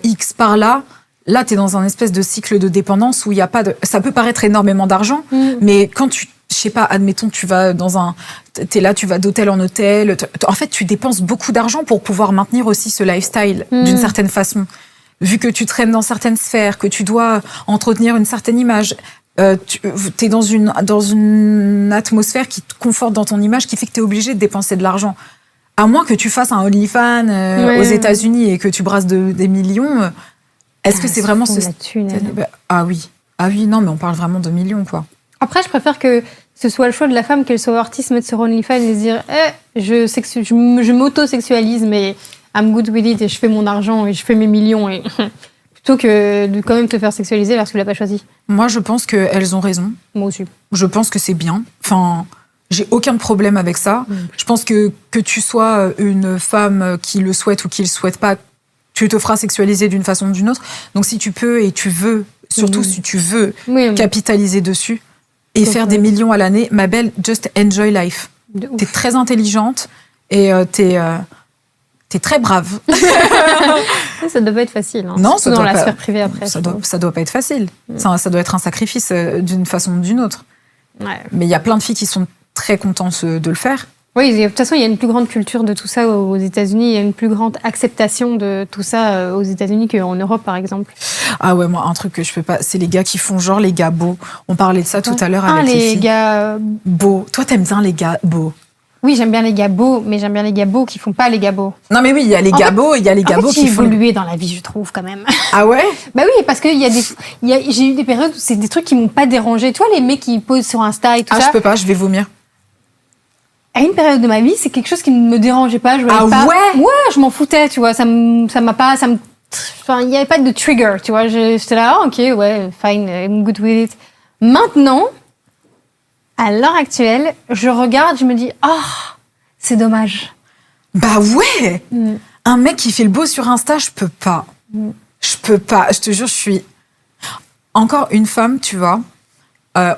X par là, là, t'es dans un espèce de cycle de dépendance où il y a pas de, ça peut paraître énormément d'argent, mais quand je sais pas, admettons, tu vas t'es là, tu vas d'hôtel en hôtel. En fait, tu dépenses beaucoup d'argent pour pouvoir maintenir aussi ce lifestyle d'une certaine façon. Vu que tu traînes dans certaines sphères, que tu dois entretenir une certaine image, t'es dans une atmosphère qui te conforte dans ton image, qui fait que t'es obligé de dépenser de l'argent. À moins que tu fasses un OnlyFans aux États-Unis et que tu brasses des millions. Est-ce que c'est vraiment Ah oui, non, mais on parle vraiment de millions, quoi. Après, je préfère que ce soit le choix de la femme, qu'elle soit artiste, mettre sur OnlyFans et se dire je m'auto-sexualise, mais I'm good with it et je fais mon argent et je fais mes millions. Et plutôt que de quand même te faire sexualiser parce que tu l'as pas choisi. Moi, je pense qu'elles ont raison. Moi aussi. Je pense que c'est bien. Enfin, j'ai aucun problème avec ça. Je pense que tu sois une femme qui le souhaite ou qui le souhaite pas, tu te feras sexualiser d'une façon ou d'une autre. Donc, si tu peux et tu veux, surtout si tu veux capitaliser dessus, et faire des millions à l'année, ma belle, just enjoy life. T'es très intelligente et t'es très brave. Ça doit pas être facile. Hein. Non, ça doit doit dans pas, la sphère privée après. Ça doit pas être facile. Ça doit être un sacrifice d'une façon ou d'une autre. Ouais. Mais il y a plein de filles qui sont très contentes de le faire. Oui, de toute façon, il y a une plus grande culture de tout ça aux États-Unis. Il y a une plus grande acceptation de tout ça aux États-Unis qu'en Europe, par exemple. Ah ouais, moi, un truc que je peux pas, c'est les gars qui font genre les gars beaux. On parlait de ça tout à l'heure avec les filles. Les gars beaux. Toi, t'aimes bien les gars beaux. Oui, j'aime bien les gars beaux, mais j'aime bien les gars beaux qui font pas les gars beaux. Non, mais oui, il y a les gars beaux et il y a les gars beaux qui font. J'ai évolué dans la vie, je trouve, quand même. Ah ouais? Bah oui, parce que j'ai eu des périodes où c'est des trucs qui m'ont pas dérangé. Tu vois, les mecs qui posent sur Insta et tout ça. Ah, je peux pas, je vais vomir. À une période de ma vie, c'est quelque chose qui ne me dérangeait pas. Je voyais pas. Ouais? Ouais, je m'en foutais, tu vois. Enfin, il n'y avait pas de trigger, tu vois. J'étais là, ok, ouais, fine, I'm good with it. Maintenant, à l'heure actuelle, je regarde, je me dis, c'est dommage. Bah ouais! Un mec qui fait le beau sur Insta, je peux pas. Je peux pas. Je te jure, je suis encore une femme, tu vois.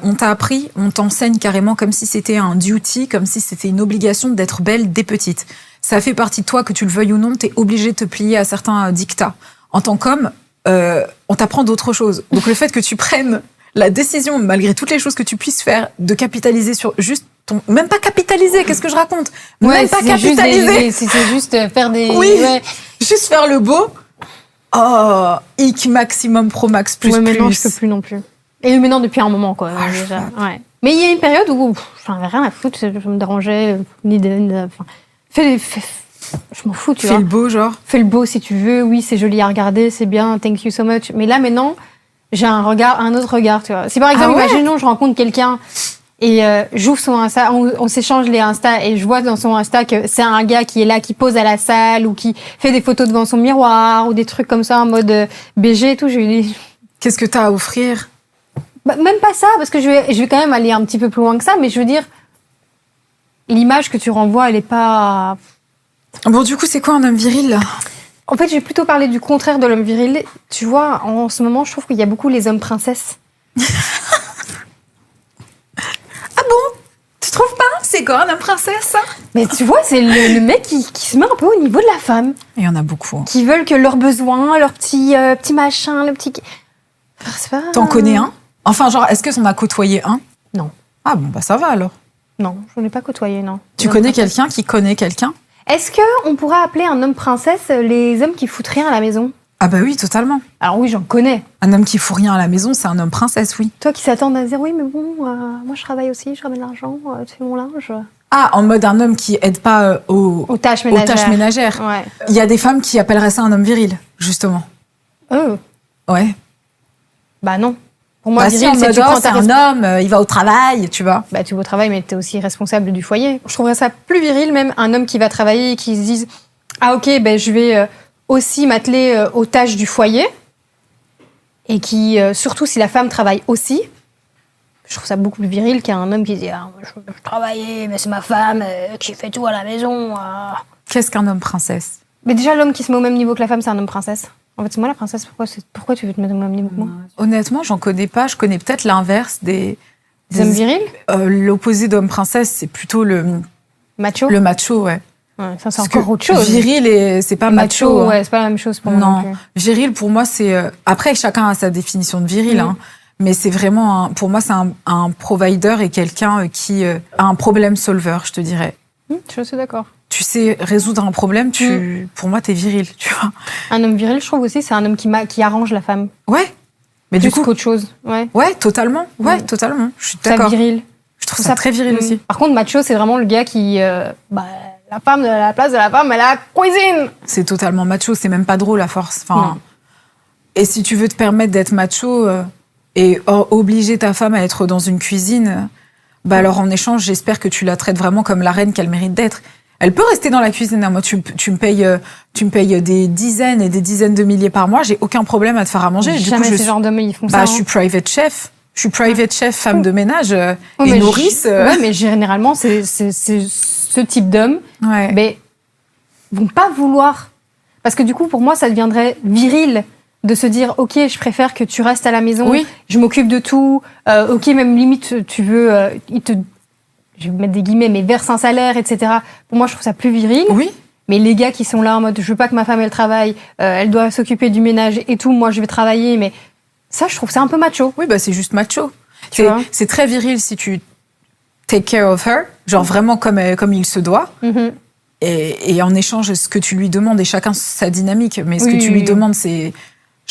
On t'a appris, on t'enseigne carrément comme si c'était un duty, comme si c'était une obligation d'être belle dès petite. Ça fait partie de toi, que tu le veuilles ou non, t'es obligé de te plier à certains dictats. En tant qu'homme, on t'apprend d'autres choses. Donc le fait que tu prennes la décision, malgré toutes les choses que tu puisses faire, de capitaliser sur juste ton... Même pas capitaliser, qu'est-ce que je raconte? Même pas capitaliser. C'est juste faire des... Oui, juste faire le beau. Oh, hic maximum pro max plus. Ouais, mais non, je peux plus non plus. Et maintenant, depuis un moment, quoi. Déjà. Ouais. Mais il y a une période où j'en avais rien à foutre, ça me dérangeait, je m'en fous, tu vois. Fais le beau, genre. Fais le beau si tu veux, oui, c'est joli à regarder, c'est bien, thank you so much. Mais là, maintenant, j'ai un autre regard, tu vois. Si par exemple, imaginons, je rencontre quelqu'un et j'ouvre son Insta, on s'échange les Insta et je vois dans son Insta que c'est un gars qui est là, qui pose à la salle ou qui fait des photos devant son miroir ou des trucs comme ça en mode BG et tout, je lui dis... Qu'est-ce que t'as à offrir? Même pas ça, parce que je vais quand même aller un petit peu plus loin que ça, mais je veux dire, l'image que tu renvoies, elle est pas... Bon, du coup, c'est quoi un homme viril, là? En fait, je vais plutôt parler du contraire de l'homme viril. Tu vois, en ce moment, je trouve qu'il y a beaucoup les hommes princesses. Ah bon? Tu trouves pas? C'est quoi un homme princesse, ça? Mais tu vois, c'est le mec qui se met un peu au niveau de la femme. Il y en a beaucoup. Hein. Qui veulent que leurs besoins, leurs petits machins, le petit... T'en connais un? Enfin, genre, est-ce que t'en as côtoyé un? Non. Ah bon, bah ça va alors. Non, je n'ai pas côtoyé, non. Tu connais quelqu'un qui connaît quelqu'un? Est-ce qu'on pourrait appeler un homme princesse les hommes qui foutent rien à la maison? Ah bah oui, totalement. Alors oui, j'en connais. Un homme qui fout rien à la maison, c'est un homme princesse, oui. Toi qui s'attends à dire, oui, mais bon, moi je travaille aussi, je ramène l'argent, tu fais mon linge. Ah, en mode un homme qui aide pas aux tâches ménagères. Ouais. Il y a des femmes qui appelleraient ça un homme viril, justement. Ouais. Bah non. Pour moi, viril, c'est un homme, il va au travail, tu vois. Bah tu vas au travail, mais t'es aussi responsable du foyer. Je trouverais ça plus viril, même un homme qui va travailler et qui se dise, ah ok, ben je vais aussi m'atteler aux tâches du foyer. Et qui, surtout si la femme travaille aussi, je trouve ça beaucoup plus viril qu'un homme qui dit, ah, je travaille, mais c'est ma femme qui fait tout à la maison. Qu'est-ce qu'un homme princesse? Mais déjà, l'homme qui se met au même niveau que la femme, c'est un homme princesse. En fait, c'est moi la princesse. Pourquoi tu veux te mettre au même niveau que moi? Honnêtement, j'en connais pas. Je connais peut-être l'inverse des hommes virils. L'opposé d'homme princesse, c'est plutôt le macho. Le macho, ouais. Ça, c'est encore autre chose. Viril, c'est pas macho. Ouais, c'est pas la même chose pour moi. Non, viril, pour moi, c'est... Après, chacun a sa définition de viril, hein. Mais c'est vraiment, pour moi, c'est un provider et quelqu'un qui a un problème solver, je te dirais. Je suis d'accord. Tu sais résoudre un problème, pour moi, t'es viril, tu vois. Un homme viril, je trouve aussi, c'est un homme qui arrange la femme. Ouais. Mais du coup, qu'autre chose. Ouais, totalement. Ouais, totalement. Je suis d'accord. Ça viril. Je trouve ça très viril aussi. Par contre, macho, c'est vraiment le gars qui, la femme, à la place de la femme, elle a la cuisine. C'est totalement macho. C'est même pas drôle à force. Enfin. Et si tu veux te permettre d'être macho et obliger ta femme à être dans une cuisine, alors en échange, j'espère que tu la traites vraiment comme la reine qu'elle mérite d'être. Elle peut rester dans la cuisine. Moi, tu me payes des dizaines et des dizaines de milliers par mois. J'ai aucun problème à te faire à manger. Jamais ces genres d'hommes, ils font ça. Je suis private chef. Je suis private chef, femme de ménage et nourrice. Oui, mais généralement, c'est ce type d'hommes. Ouais. Mais vont pas vouloir. Parce que du coup, pour moi, ça deviendrait viril de se dire, ok, je préfère que tu restes à la maison. Oui. Je m'occupe de tout. Ok, même limite, tu veux, je vais mettre des guillemets, mais verse un salaire, etc. Pour moi, je trouve ça plus viril. Oui. Mais les gars qui sont là en mode, je veux pas que ma femme, elle travaille, elle doit s'occuper du ménage et tout, moi, je vais travailler, mais ça, je trouve ça un peu macho. Oui, c'est juste macho. C'est très viril si tu take care of her, genre vraiment comme il se doit. Mm-hmm. Et en échange, ce que tu lui demandes, et chacun sa dynamique, mais ce que tu lui demandes, c'est...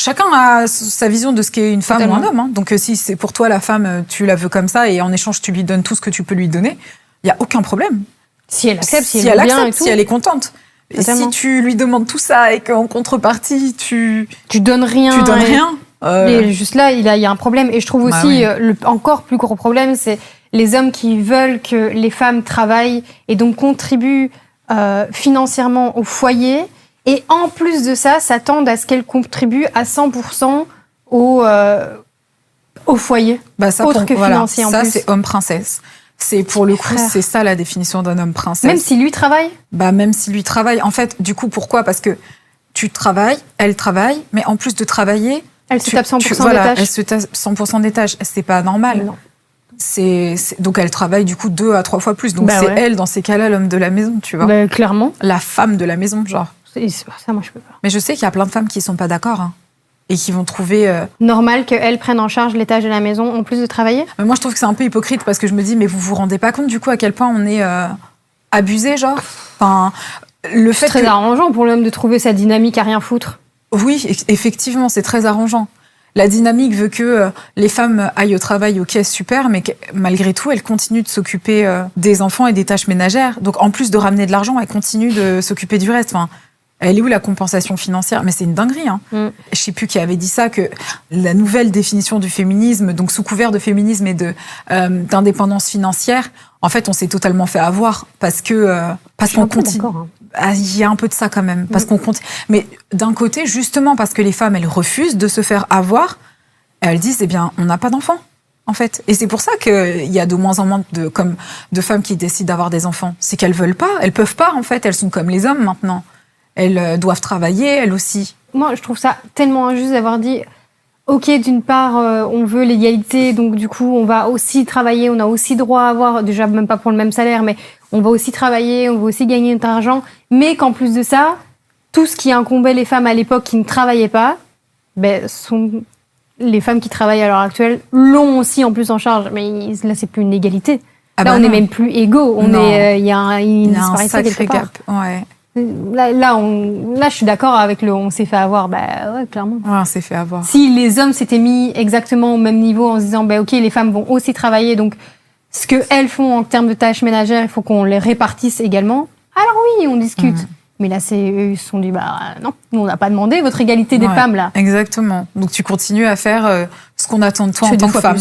Chacun a sa vision de ce qu'est une femme ou un homme. Hein. Donc si c'est pour toi la femme, tu la veux comme ça, et en échange, tu lui donnes tout ce que tu peux lui donner, il n'y a aucun problème. Si elle accepte, si elle est contente. Et si tu lui demandes tout ça et qu'en contrepartie, tu donnes rien. Tu donnes rien. Et juste là, il y a un problème. Et je trouve aussi, le encore plus gros problème, c'est les hommes qui veulent que les femmes travaillent et donc contribuent financièrement au foyer. Et en plus de ça, s'attendent à ce qu'elles contribuent à 100% au foyer. Autre que financier en plus. Ça, c'est homme princesse. C'est pour le coup, c'est ça la définition d'un homme princesse. Même si lui travaille. Même si lui travaille. En fait, du coup, pourquoi ? Parce que tu travailles, elle travaille, mais en plus de travailler, elle se tape 100% des tâches. Elle se tape 100% des tâches. C'est pas normal. Non. Donc elle travaille du coup 2 à 3 fois plus. Donc c'est elle, dans ces cas-là, l'homme de la maison, tu vois. Clairement. La femme de la maison, genre. Ça, moi, je peux pas. Mais je sais qu'il y a plein de femmes qui sont pas d'accord, hein, et qui vont trouver... normal qu'elles prennent en charge les tâches de la maison en plus de travailler. Mais moi, je trouve que c'est un peu hypocrite parce que je me dis, mais vous vous rendez pas compte du coup à quel point on est abusé, genre. Enfin, le fait c'est très arrangeant pour l'homme de trouver sa dynamique à rien foutre. Oui, effectivement, c'est très arrangeant. La dynamique veut que les femmes aillent au travail, ok, super, mais malgré tout, elles continuent de s'occuper des enfants et des tâches ménagères. Donc, en plus de ramener de l'argent, elles continuent de s'occuper du reste. Enfin, elle est où la compensation financière ? Mais c'est une dinguerie. Hein. Je sais plus qui avait dit ça, que la nouvelle définition du féminisme, donc sous couvert de féminisme et d'indépendance financière, en fait, on s'est totalement fait avoir parce qu'on continue. Il y a un peu de ça quand même, parce qu'on compte. Mais d'un côté, justement, parce que les femmes, elles refusent de se faire avoir, elles disent, on n'a pas d'enfants, en fait. Et c'est pour ça qu'il y a de moins en moins de femmes qui décident d'avoir des enfants. C'est qu'elles veulent pas, elles peuvent pas, en fait. Elles sont comme les hommes maintenant. Elles doivent travailler, elles aussi. Moi, je trouve ça tellement injuste d'avoir dit, ok, d'une part, on veut l'égalité, donc du coup, on va aussi travailler, on a aussi droit à avoir, déjà même pas pour le même salaire, mais on va aussi travailler, on va aussi gagner notre argent, mais qu'en plus de ça, tout ce qui incombait les femmes à l'époque qui ne travaillaient pas, sont les femmes qui travaillent à l'heure actuelle l'ont aussi en plus en charge. Mais là, c'est plus une égalité. Là, on n'est même plus égaux. Il y a une disparité quelque part. Ouais. Là, je suis d'accord avec on s'est fait avoir. Bah ouais, clairement. Ouais, on s'est fait avoir. Si les hommes s'étaient mis exactement au même niveau en se disant, bah ok, les femmes vont aussi travailler, donc ce que elles font en termes de tâches ménagères, il faut qu'on les répartisse également. Alors oui, on discute. Mais là, eux, ils se sont dit, bah non, nous, on n'a pas demandé votre égalité des femmes, là. Exactement. Donc, tu continues à faire ce qu'on attend de toi en tant que femme.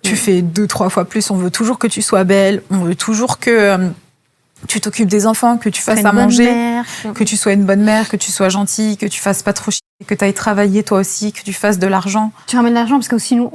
Tu fais 2-3 fois plus. On veut toujours que tu sois belle. On veut toujours que tu t'occupes des enfants, que tu fasses à manger, que tu sois une bonne mère, que tu sois gentille, que tu fasses pas trop chier, que tu ailles travailler toi aussi, que tu fasses de l'argent. Tu ramènes de l'argent parce que sinon,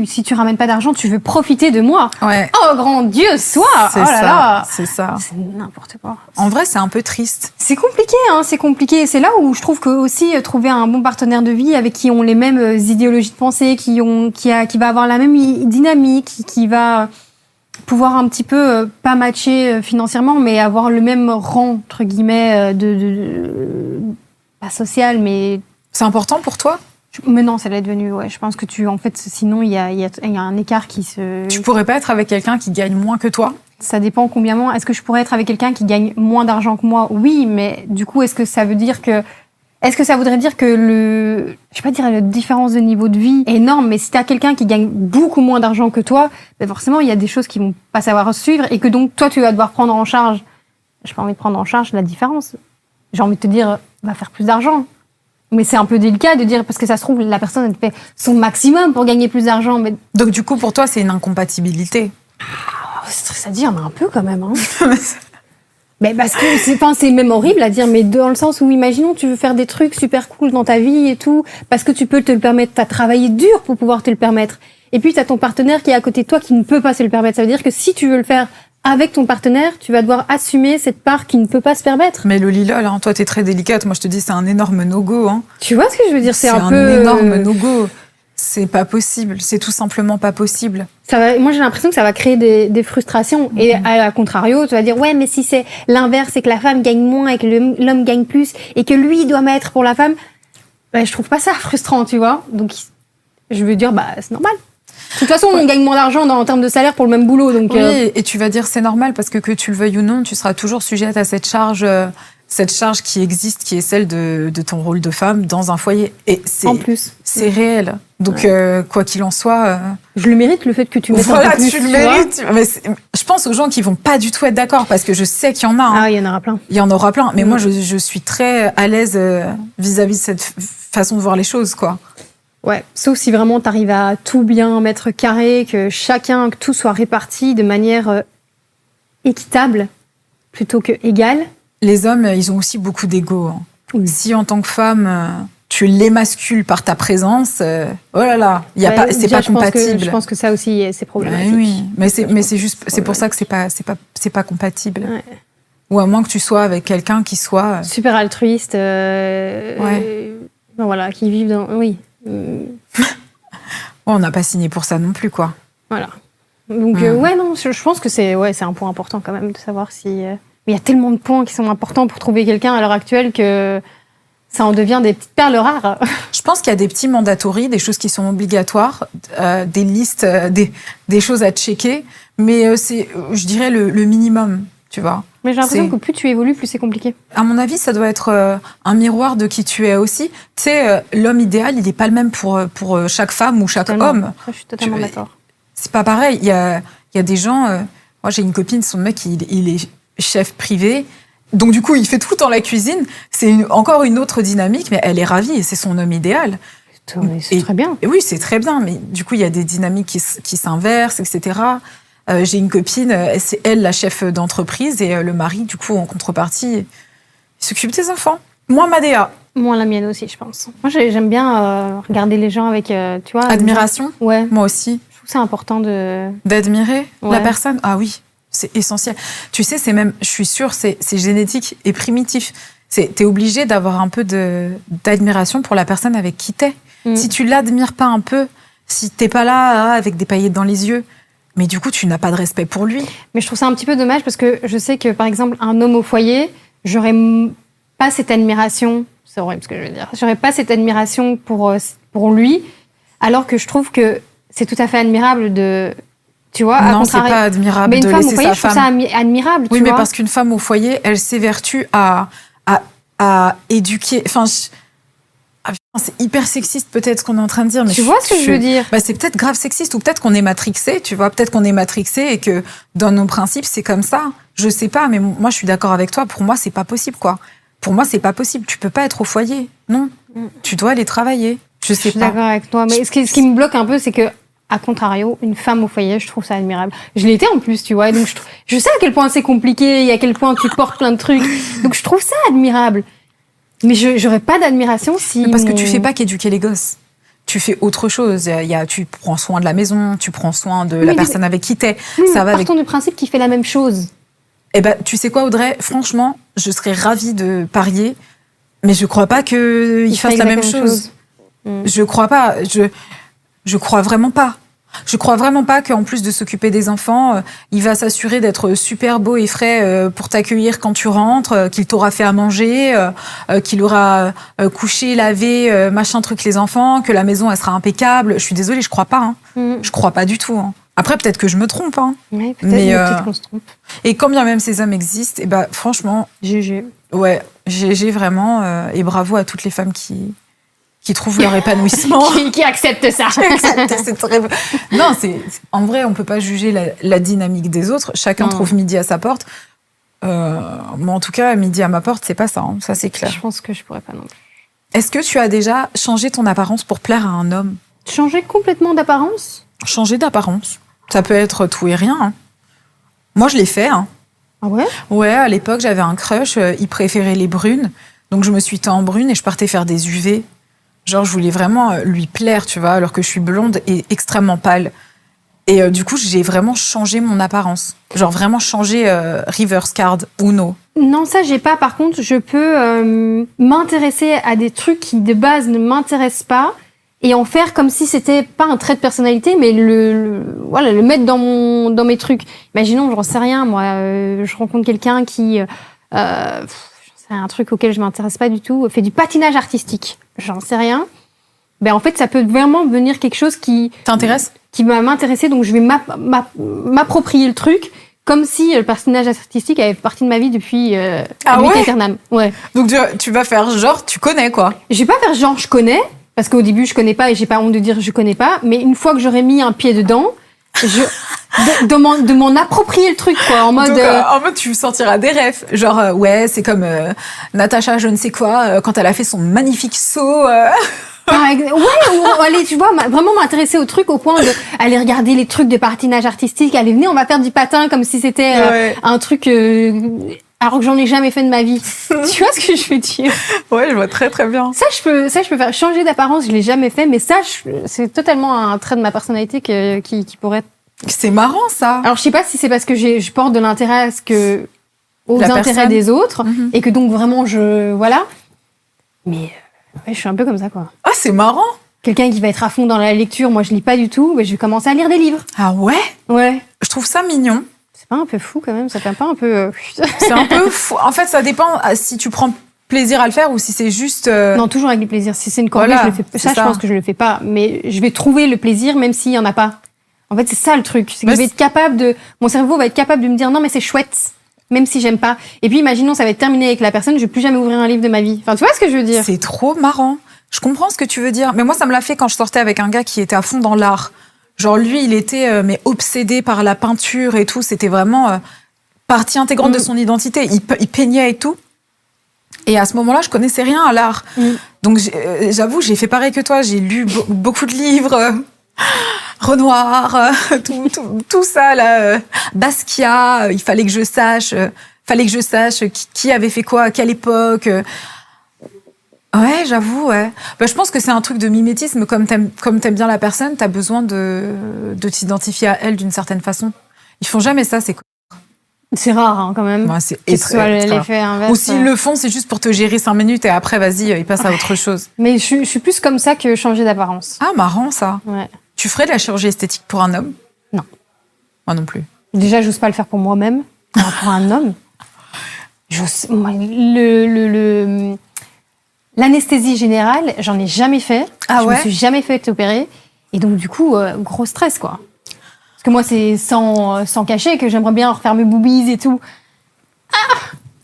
si tu ramènes pas d'argent, tu veux profiter de moi. Ouais. Oh grand Dieu, sois. C'est ça. C'est n'importe quoi. En vrai, c'est un peu triste. C'est compliqué, c'est compliqué. C'est là où je trouve que aussi trouver un bon partenaire de vie avec qui ont les mêmes idéologies de pensée, qui va avoir la même dynamique, qui va pouvoir un petit peu pas matcher financièrement, mais avoir le même rang entre guillemets pas social, mais c'est important pour toi? Mais non, ça l'est devenu. Ouais, je pense que sinon il y a un écart qui se. Tu pourrais pas être avec quelqu'un qui gagne moins que toi? Ça dépend combien moins. Est-ce que je pourrais être avec quelqu'un qui gagne moins d'argent que moi? Oui, mais du coup, est-ce que ça voudrait dire que je vais pas dire la différence de niveau de vie est énorme, mais si t'as quelqu'un qui gagne beaucoup moins d'argent que toi, ben forcément, il y a des choses qui vont pas savoir suivre et que donc, toi, tu vas devoir prendre en charge. J'ai pas envie de prendre en charge la différence. J'ai envie de te dire, va faire plus d'argent. Mais c'est un peu délicat de dire, parce que ça se trouve, la personne, elle fait son maximum pour gagner plus d'argent. Mais... Donc, du coup, pour toi, c'est une incompatibilité? C'est triste à dire, mais un peu quand même. Mais parce que c'est même horrible à dire, mais dans le sens où, imaginons, tu veux faire des trucs super cool dans ta vie et tout, parce que tu peux te le permettre, t'as travaillé dur pour pouvoir te le permettre. Et puis, t'as ton partenaire qui est à côté de toi qui ne peut pas se le permettre. Ça veut dire que si tu veux le faire avec ton partenaire, tu vas devoir assumer cette part qui ne peut pas se permettre. Mais Lolilol, toi, t'es très délicate. Moi, je te dis, c'est un énorme no-go. Tu vois ce que je veux dire? C'est un peu... énorme no-go. C'est pas possible. C'est tout simplement pas possible. Moi, j'ai l'impression que ça va créer des frustrations. Et à contrario, tu vas dire, ouais, mais si c'est l'inverse, c'est que la femme gagne moins et que l'homme gagne plus et que lui doit mettre pour la femme, je trouve pas ça frustrant, tu vois. Donc, je veux dire, c'est normal. De toute façon, on gagne moins d'argent en termes de salaire pour le même boulot. Donc, oui, et tu vas dire c'est normal parce que tu le veuilles ou non, tu seras toujours sujette à cette charge qui existe, qui est celle de ton rôle de femme dans un foyer. Et en plus, c'est réel. Donc, quoi qu'il en soit... je le mérite, le fait que tu mettes un peu plus. Tu le mérites. Mais je pense aux gens qui vont pas du tout être d'accord parce que je sais qu'il y en a. Ah, il y en aura plein. Il y en aura plein. Mais moi, je suis très à l'aise vis-à-vis de cette façon de voir les choses, quoi. Ouais, sauf si vraiment t'arrives à tout bien mettre carré, que tout soit réparti de manière équitable plutôt que égale. Les hommes, ils ont aussi beaucoup d'ego. Oui. Si en tant que femme, tu l'émascules par ta présence, oh là là, c'est pas compatible. Je pense que ça aussi, c'est problématique. Oui, mais c'est pour ça que c'est pas compatible. Ouais. Ou à moins que tu sois avec quelqu'un qui soit super altruiste, voilà, qui vive dans, oui. On n'a pas signé pour ça non plus, quoi. Voilà. Donc je pense que c'est un point important quand même de savoir si. Mais il y a tellement de points qui sont importants pour trouver quelqu'un à l'heure actuelle que ça en devient des petites perles rares. Je pense qu'il y a des petits mandatories, des choses qui sont obligatoires, des listes, des choses à checker, mais c'est, je dirais, le minimum, tu vois. Mais j'ai l'impression que plus tu évolues, plus c'est compliqué. À mon avis, ça doit être un miroir de qui tu es aussi. Tu sais, l'homme idéal, il n'est pas le même pour chaque femme ou chaque homme. Ça, je suis totalement d'accord. C'est pas pareil. Il y a des gens... moi, j'ai une copine, son mec, il est chef privé. Donc, du coup, il fait tout le temps la cuisine. C'est encore une autre dynamique, mais elle est ravie et c'est son homme idéal. C'est très bien. Oui, c'est très bien. Mais du coup, il y a des dynamiques qui s'inversent, etc. J'ai une copine, c'est elle la chef d'entreprise et le mari, du coup, en contrepartie, il s'occupe des enfants. Moi, Madea. Moi, la mienne aussi, je pense. Moi, j'aime bien regarder les gens avec, tu vois... Admiration. Ouais. Moi aussi. Je trouve que c'est important d'admirer la personne. Ah oui, c'est essentiel. Tu sais, je suis sûre, c'est génétique et primitif. T'es obligé d'avoir un peu d'admiration pour la personne avec qui t'es. Si tu l'admires pas un peu, si t'es pas là avec des paillettes dans les yeux, mais du coup, tu n'as pas de respect pour lui. Mais je trouve ça un petit peu dommage parce que je sais que, par exemple, un homme au foyer, j'aurais pas cette admiration. C'est horrible ce que je veux dire. J'aurais pas cette admiration pour lui, alors que je trouve que c'est tout à fait admirable de... Tu vois, non, c'est pas admirable de laisser sa femme. Mais une femme au foyer, je trouve ça admirable. Oui, mais parce qu'une femme au foyer, elle s'évertue à à éduquer. Enfin, c'est hyper sexiste peut-être ce qu'on est en train de dire. Mais tu vois ce que je veux dire? C'est peut-être grave sexiste ou peut-être qu'on est matrixé, tu vois. Peut-être qu'on est matrixé et que dans nos principes, c'est comme ça. Je sais pas, mais moi, je suis d'accord avec toi. Pour moi, c'est pas possible, quoi. Pour moi, c'est pas possible. Tu peux pas être au foyer. Non. Tu dois aller travailler. Je sais pas. Je suis d'accord avec toi. Mais ce qui me bloque un peu, c'est que, à contrario, une femme au foyer, je trouve ça admirable. Je l'étais en plus, tu vois. Et donc, je sais à quel point c'est compliqué et à quel point tu portes plein de trucs. Donc, je trouve ça admirable. Mais j'aurais pas d'admiration si... Parce que tu fais pas qu'éduquer les gosses. Tu fais autre chose. Tu prends soin de la maison, tu prends soin de la personne avec qui t'es. Partons du principe qu'il fait la même chose. Eh ben, tu sais quoi, Audrey? Franchement, je serais ravie de parier, mais je crois pas qu'il fasse la même chose. Je crois pas. Je crois vraiment pas. Je crois vraiment pas qu'en plus de s'occuper des enfants, il va s'assurer d'être super beau et frais pour t'accueillir quand tu rentres, qu'il t'aura fait à manger, qu'il aura couché, lavé, machin truc les enfants, que la maison elle sera impeccable. Je suis désolée, je crois pas. Je crois pas du tout. Après, peut-être que je me trompe. Oui, peut-être qu'on se trompe. Et quand bien même ces hommes existent, et ben franchement... GG. Ouais, GG vraiment. Et bravo à toutes les femmes qui trouvent leur épanouissement. qui acceptent ça. C'est très... Non, en vrai, on peut pas juger la dynamique des autres. Chacun trouve midi à sa porte. Moi, en tout cas, midi à ma porte, c'est pas ça. Ça, c'est clair. Je pense que je pourrais pas non plus. Est-ce que tu as déjà changé ton apparence pour plaire à un homme? Changer complètement d'apparence? Changer d'apparence. Ça peut être tout et rien. Moi, je l'ai fait. Ah ouais? Ouais, à l'époque, j'avais un crush. Il préférait les brunes. Donc, je me suis teint en brune et je partais faire des UV. Genre, je voulais vraiment lui plaire, tu vois, alors que je suis blonde et extrêmement pâle. Et du coup, j'ai vraiment changé mon apparence. Genre, vraiment changé reverse card, Uno. Non, ça, j'ai pas. Par contre, je peux m'intéresser à des trucs qui, de base, ne m'intéressent pas et en faire comme si c'était pas un trait de personnalité, mais le mettre dans mes trucs. Imaginons, j'en sais rien, moi, je rencontre quelqu'un qui... c'est un truc auquel je m'intéresse pas du tout, fait du patinage artistique. J'en sais rien. Ben, en fait, ça peut vraiment devenir quelque chose qui... T'intéresse? Qui va m'intéresser, donc je vais m'approprier le truc, comme si le patinage artistique avait fait partie de ma vie depuis éternam. Ouais. Donc tu vas faire genre, tu connais, quoi. Je vais pas faire genre, je connais, parce qu'au début, je connais pas et j'ai pas honte de dire je connais pas, mais une fois que j'aurai mis un pied dedans, de m'en approprier le truc, quoi, en mode... Donc, en mode, tu sentiras des rêves. Genre, ouais, c'est comme Natacha, je ne sais quoi, quand elle a fait son magnifique saut. Ouais, ou aller, tu vois, vraiment m'intéresser au truc au point de aller regarder les trucs de patinage artistique. Allez, venez, on va faire du patin comme si c'était un truc... alors que j'en ai jamais fait de ma vie. Tu vois ce que je veux dire? Ouais, je vois très très bien. Ça, je peux faire changer d'apparence. Je l'ai jamais fait, mais ça, c'est totalement un trait de ma personnalité qui pourrait être... C'est marrant, ça. Alors, je sais pas si c'est parce que je porte de l'intérêt aux intérêts des autres, et que donc vraiment voilà. Mais ouais, je suis un peu comme ça, quoi. Ah, c'est marrant. Quelqu'un qui va être à fond dans la lecture, moi je lis pas du tout, mais je vais commencer à lire des livres. Ah ouais? Ouais. Je trouve ça mignon. C'est pas un peu fou quand même? Ça fait pas un peu... C'est un peu fou. En fait, ça dépend si tu prends plaisir à le faire ou si c'est juste... Non, toujours avec du plaisir. Si c'est une corvée, je le fais. Ça, je pense que je le fais pas. Mais je vais trouver le plaisir même s'il y en a pas. En fait, c'est ça le truc. C'est que je vais être capable de... Mon cerveau va être capable de me dire non, mais c'est chouette. Même si j'aime pas. Et puis, imaginons, ça va être terminé avec la personne, je vais plus jamais ouvrir un livre de ma vie. Enfin, tu vois ce que je veux dire? C'est trop marrant. Je comprends ce que tu veux dire. Mais moi, ça me l'a fait quand je sortais avec un gars qui était à fond dans l'art. Genre, lui, il était mais obsédé par la peinture et tout. C'était vraiment partie intégrante de son identité. Il peignait et tout. Et à ce moment-là, je connaissais rien à l'art. Donc, j'avoue, j'ai fait pareil que toi. J'ai lu beaucoup de livres. Renoir, tout ça, là. Basquiat, il fallait que je sache qui avait fait quoi, à quelle époque. Ouais, j'avoue, ouais. Bah, je pense que c'est un truc de mimétisme. Comme t'aimes bien la personne, t'as besoin de t'identifier à elle d'une certaine façon. Ils font jamais ça, c'est rare, hein, quand même. Ouais, c'est que ce soit l'effet inverse. Ou s'ils le font, c'est juste pour te gérer 5 minutes et après, vas-y, ils passent à autre chose. Mais je suis plus comme ça que changer d'apparence. Ah, marrant, ça. Ouais. Tu ferais de la chirurgie esthétique pour un homme? Non. Moi non plus. Déjà, j'ose pas le faire pour moi-même. Pour un homme. L'anesthésie générale, j'en ai jamais fait. Ah ouais? Je me suis jamais fait opérer. Et donc, du coup, gros stress, quoi. Parce que moi, c'est sans cacher que j'aimerais bien refaire mes boobies et tout.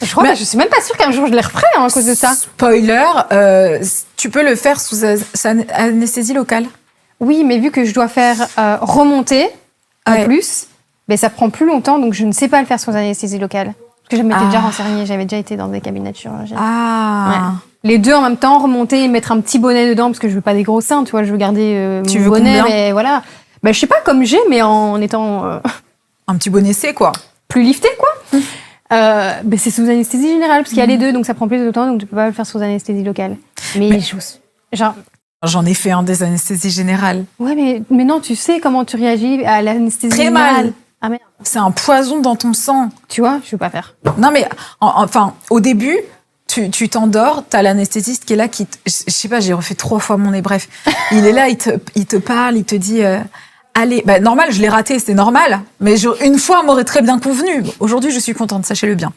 Je suis même pas sûre qu'un jour je les referai à cause de ça. Spoiler, tu peux le faire sous anesthésie locale. Oui, mais vu que je dois faire remonter en plus, ben ça prend plus longtemps, donc je ne sais pas le faire sous anesthésie locale. Parce que je m'étais déjà renseignée, j'avais déjà été dans des cabinets de chirurgie. Ouais. Les deux en même temps, remonter et mettre un petit bonnet dedans, parce que je veux pas des gros seins, tu vois, je veux garder mon bonnet, mais voilà. Ben, je sais pas comme j'ai, mais en étant... un petit bonnet C, quoi. Plus lifté, quoi. Ben c'est sous anesthésie générale, parce qu'il y a les deux, donc ça prend plus de temps, donc tu peux pas le faire sous anesthésie locale. Mais j'en ai fait un des anesthésies générales. Ouais, mais non, tu sais comment tu réagis à l'anesthésie générale. Très mal. Ah merde. C'est un poison dans ton sang. Tu vois, je veux pas faire. Non, mais enfin, au début, tu t'endors, t'as l'anesthésiste qui est là, je sais pas, j'ai refait 3 fois mon nez, bref. Il est là, il te parle, il te dit... Allez, normal, je l'ai raté, c'est normal. Mais une fois, m'aurait très bien convenu. Aujourd'hui, je suis contente, sachez-le bien.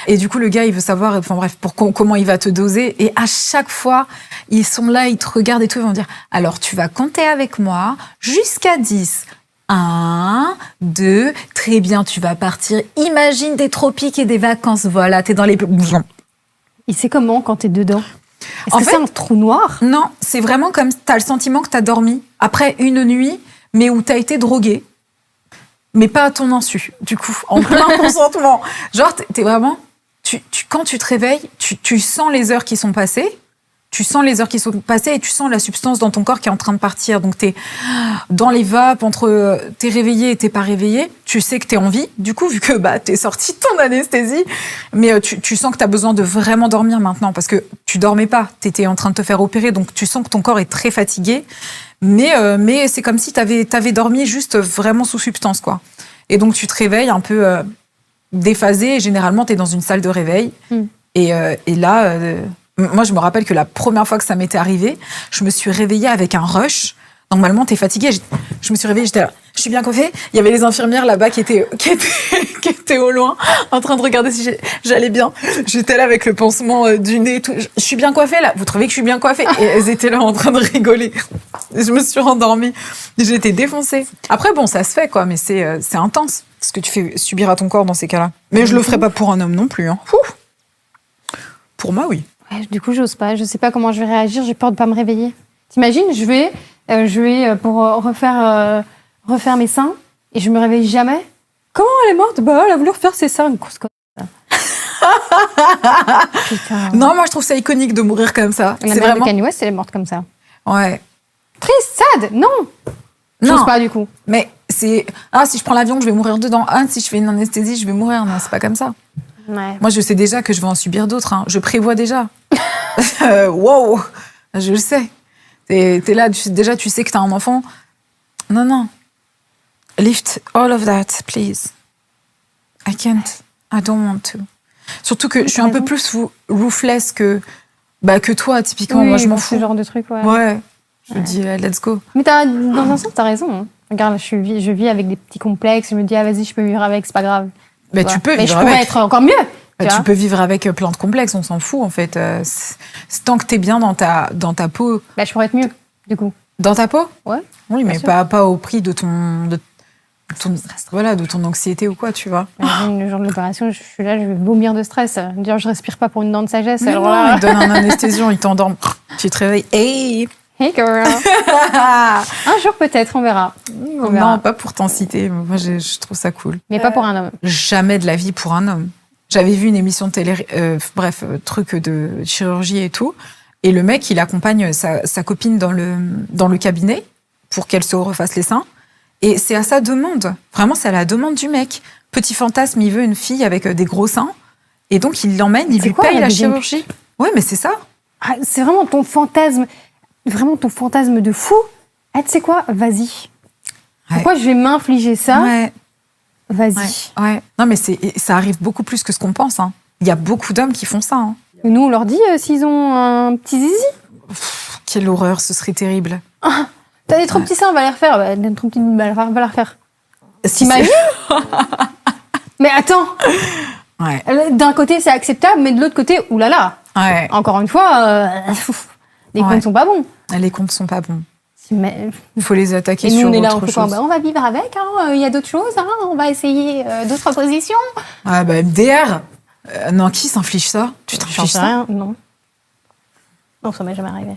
Et du coup, le gars, il veut savoir, enfin bref, comment il va te doser. Et à chaque fois, ils sont là, ils te regardent et tout, ils vont dire, alors tu vas compter avec moi jusqu'à 10. 1, 2, très bien, tu vas partir. Imagine des tropiques et des vacances, voilà, t'es dans les... Il sait comment quand t'es dedans? Est-ce que c'est un trou noir? Non, c'est vraiment comme t'as le sentiment que t'as dormi après une nuit, mais où t'as été drogué, mais pas à ton insu, du coup, en plein consentement. Genre, t'es vraiment... quand tu te réveilles, tu sens les heures qui sont passées, et tu sens la substance dans ton corps qui est en train de partir. Donc, t'es dans les vapes, entre t'es réveillé et t'es pas réveillé. Tu sais que t'es en vie, du coup, vu que t'es sorti de ton anesthésie. Mais tu sens que t'as besoin de vraiment dormir maintenant, parce que tu dormais pas. T'étais en train de te faire opérer, donc tu sens que ton corps est très fatigué. Mais c'est comme si t'avais dormi juste vraiment sous substance, quoi. Et donc, tu te réveilles un peu déphasé. Et généralement, t'es dans une salle de réveil. Et là... moi, je me rappelle que la première fois que ça m'était arrivé, je me suis réveillée avec un rush. Normalement, t'es fatiguée. Je me suis réveillée, j'étais là. Je suis bien coiffée. Il y avait les infirmières là-bas qui étaient au loin, en train de regarder si j'allais bien. J'étais là avec le pansement du nez et tout. Je suis bien coiffée là. Vous trouvez que je suis bien coiffée? Et elles étaient là en train de rigoler. Je me suis rendormie. J'étais défoncée. Après, bon, ça se fait, quoi, mais c'est intense ce que tu fais subir à ton corps dans ces cas-là. Mais je le ferais pas pour un homme non plus. Hein. Pour moi, oui. Ouais, du coup, j'ose pas. Je sais pas comment je vais réagir. J'ai peur de pas me réveiller. T'imagines, je vais pour refaire mes seins et je me réveille jamais. Comment elle est morte? Elle a voulu refaire ses seins. Une grosse conne. Putain. Non, moi je trouve ça iconique de mourir comme ça. La mère de Kanye West, elle est morte comme ça. Ouais. Triste, sad. Non. J'ose pas du coup. Mais c'est si je prends l'avion, je vais mourir dedans. Si je fais une anesthésie, je vais mourir. Non, c'est pas comme ça. Ouais. Moi, je sais déjà que je vais en subir d'autres. Hein. Je prévois déjà. Wow, je le sais. T'es là, déjà, tu sais que t'as un enfant. Non. Lift all of that, please. I can't. I don't want to. Surtout que je suis un peu plus ruthless que toi, typiquement. Moi, je m'en fous. Ce genre de truc, ouais. Ouais. Je dis, let's go. Mais dans un sens, t'as raison. Hein. Regarde, je vis avec des petits complexes. Je me dis, vas-y, je peux vivre avec, c'est pas grave. Mais tu peux vivre je avec. pourrais être encore mieux. Tu peux vivre avec plein de complexes, on s'en fout en fait. Tant que t'es bien dans ta peau. Je pourrais être mieux, du coup. Dans ta peau? Ouais. Oui, mais pas au prix de ton anxiété ou quoi, tu vois. Imagine, le jour de l'opération, je suis là, je vais vomir de stress. Dire, je respire pas pour une dent de sagesse. Mais alors non, là... il te donne un anesthésion, il t'endorme. Tu te réveilles. Hey girl. Un jour peut-être, on verra. Non, pas pour t'en citer. Moi, je trouve ça cool. Mais pas pour un homme. Jamais de la vie pour un homme. J'avais vu une émission de télé, truc de chirurgie et tout. Et le mec, il accompagne sa copine dans le cabinet pour qu'elle se refasse les seins. Et c'est à sa demande. Vraiment, c'est à la demande du mec. Petit fantasme, il veut une fille avec des gros seins. Et donc, il l'emmène, il lui paye la chirurgie. Ouais, mais c'est ça. Ah, c'est vraiment ton fantasme de fou. Ah, tu sais quoi? Vas-y. Ouais. Pourquoi je vais m'infliger ça? Ouais. Vas-y. Ouais. Non, mais ça arrive beaucoup plus que ce qu'on pense. Hein. Il y a beaucoup d'hommes qui font ça. Hein. Nous, on leur dit s'ils ont un petit zizi. Quelle horreur, ce serait terrible. T'as des trop petits seins, on va les refaire. Des trop petits, on va les refaire. T'imagines? Mais attends. Ouais. D'un côté, c'est acceptable, mais de l'autre côté, oulala. Ouais. Encore une fois, les comptes sont pas bons. Les comptes sont pas bons. Mais... Il faut les attaquer et nous, sur on est là, autre chose. On va vivre avec, il y a d'autres choses, on va essayer d'autres positions. Ah MDR. Non, qui s'inflige ça? Tu t'infliges ça? Rien, non. Non, ça m'est jamais arrivé.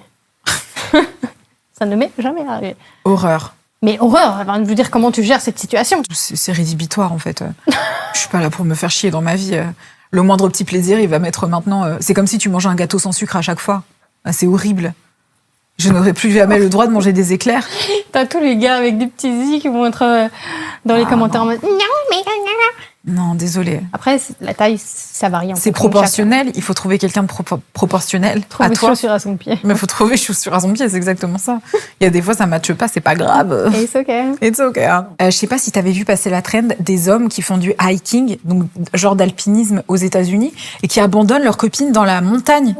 Ça ne m'est jamais arrivé. Horreur. Mais horreur, enfin, je veux dire, comment tu gères cette situation? C'est rédhibitoire, en fait. Je suis pas là pour me faire chier dans ma vie. Le moindre petit plaisir, il va mettre maintenant... C'est comme si tu mangeais un gâteau sans sucre à chaque fois. C'est horrible. Je n'aurais plus jamais le droit de manger des éclairs. T'as tous les gars avec des petits i qui vont être dans les commentaires en mode « Non, mais... » Non, désolé. Après, la taille, ça varie. C'est proportionnel. Il faut trouver quelqu'un de proportionnel à toi. Chaussure à son pied. Mais il faut trouver chaussure à son pied, c'est exactement ça. Il y a des fois, ça ne matche pas, c'est pas grave. It's okay. It's okay. Je sais pas si tu avais vu passer la trend des hommes qui font du hiking, donc genre d'alpinisme aux États-Unis, et qui abandonnent leurs copines dans la montagne.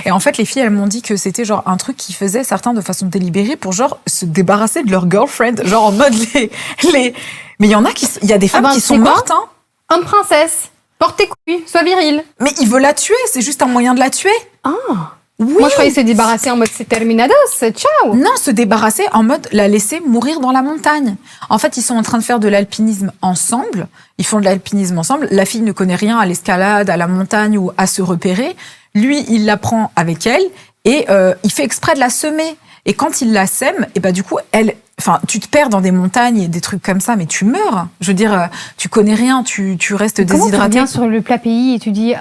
Et en fait, les filles, elles m'ont dit que c'était genre un truc qu'ils faisaient certains de façon délibérée pour genre se débarrasser de leur girlfriend, genre en mode les... Mais il y a des femmes qui sont mortes, hein. Homme princesse, porte tes couilles, sois viril. Mais il veut la tuer, c'est juste un moyen de la tuer. Ah. Oui. Moi, je croyais se débarrasser en mode c'est terminados, ciao. Non, se débarrasser en mode la laisser mourir dans la montagne. En fait, ils sont en train de faire de l'alpinisme ensemble. Ils font de l'alpinisme ensemble. La fille ne connaît rien à l'escalade, à la montagne ou à se repérer. Lui, il l'apprend avec elle et il fait exprès de la semer. Et quand il la sème, et bah du coup, tu te perds dans des montagnes et des trucs comme ça, mais tu meurs. Je veux dire, tu connais rien, tu restes déshydraté. Comment tu reviens sur le plat pays et tu dis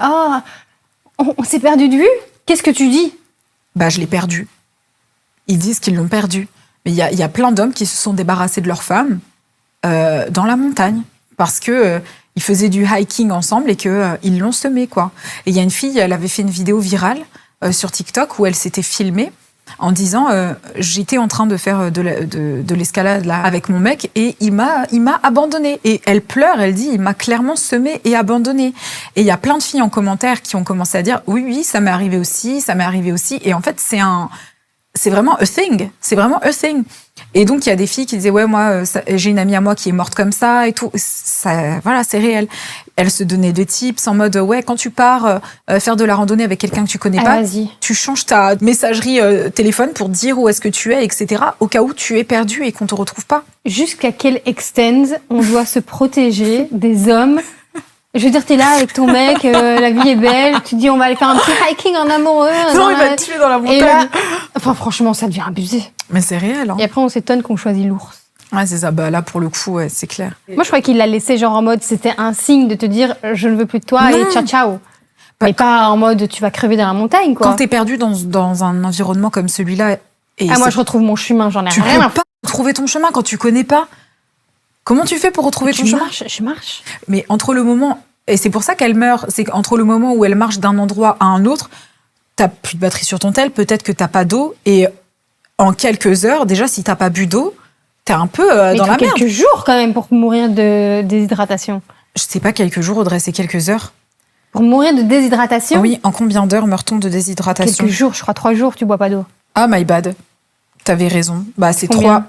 on s'est perdu de vue? Qu'est-ce que tu dis? Bah, je l'ai perdu. Ils disent qu'ils l'ont perdu. Mais il y a plein d'hommes qui se sont débarrassés de leurs femmes dans la montagne parce que ils faisaient du hiking ensemble et que ils l'ont semé, quoi. Et il y a une fille, elle avait fait une vidéo virale sur TikTok où elle s'était filmée en disant j'étais en train de faire de l'escalade là avec mon mec et il m'a abandonnée. Et elle pleure, elle dit il m'a clairement semé et abandonnée. Et il y a plein de filles en commentaire qui ont commencé à dire oui, ça m'est arrivé aussi. Et en fait, c'est vraiment a thing. C'est vraiment a thing. Et donc, il y a des filles qui disaient, ouais, moi, j'ai une amie à moi qui est morte comme ça et tout. Ça, voilà, c'est réel. Elles se donnaient des tips en mode, ouais, quand tu pars faire de la randonnée avec quelqu'un que tu connais pas, tu changes ta messagerie téléphone pour dire où est-ce que tu es, etc., au cas où tu es perdu et qu'on te retrouve pas. Jusqu'à quel extent on doit se protéger des hommes? Je veux dire, t'es là avec ton mec, la vie est belle, tu dis on va aller faire un petit hiking en amoureux. Non, il va te tuer dans la montagne. Et là, enfin, franchement, ça devient abusé. Mais c'est réel, hein. Et après, on s'étonne qu'on choisit l'ours. Ouais, c'est ça. Bah, là, pour le coup, ouais, c'est clair. Moi, je croyais qu'il l'a laissé genre en mode, c'était un signe de te dire, je ne veux plus de toi et ciao, ciao. Mais pas en mode, tu vas crever dans la montagne, quoi. Quand t'es perdu dans un environnement comme celui-là. Moi, je retrouve mon chemin, j'en ai rien. Tu peux pas retrouver ton chemin quand tu connais pas. Comment tu fais pour retrouver ton chemin? Je marche. Mais entre le moment, et c'est pour ça qu'elle meurt, c'est qu'entre le moment où elle marche d'un endroit à un autre, t'as plus de batterie sur ton tel, peut-être que t'as pas d'eau, et en quelques heures, déjà, si t'as pas bu d'eau, t'es un peu dans la merde. Quelques jours quand même pour mourir de déshydratation. Je sais pas, quelques jours, Audrey, c'est quelques heures. Pour mourir de déshydratation? Oui, en combien d'heures meurt-on de déshydratation? Quelques jours, je crois 3 jours, tu bois pas d'eau. Ah, my bad. T'avais raison. Bah, c'est 3 jours.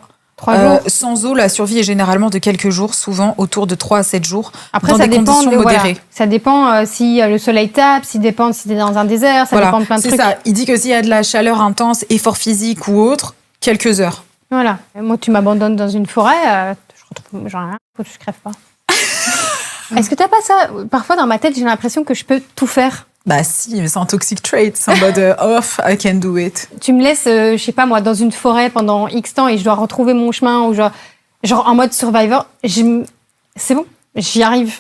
Sans eau, la survie est généralement de quelques jours, souvent autour de 3 à 7 jours, après, dans ça des conditions modérées. Voilà. Ça dépend si le soleil tape, ça dépend si t'es dans un désert, ça dépend de plein de trucs. C'est ça. Il dit que s'il y a de la chaleur intense, effort physique ou autre, quelques heures. Voilà. Moi, tu m'abandonnes dans une forêt, je retrouve genre rien, faut que je crève pas. Est-ce que t'as pas ça? Parfois, dans ma tête, j'ai l'impression que je peux tout faire. Bah si, mais c'est un toxic trait. C'est en mode off, I can do it. Tu me laisses, je sais pas moi, dans une forêt pendant X temps et je dois retrouver mon chemin ou genre en mode survivor. C'est bon, j'y arrive.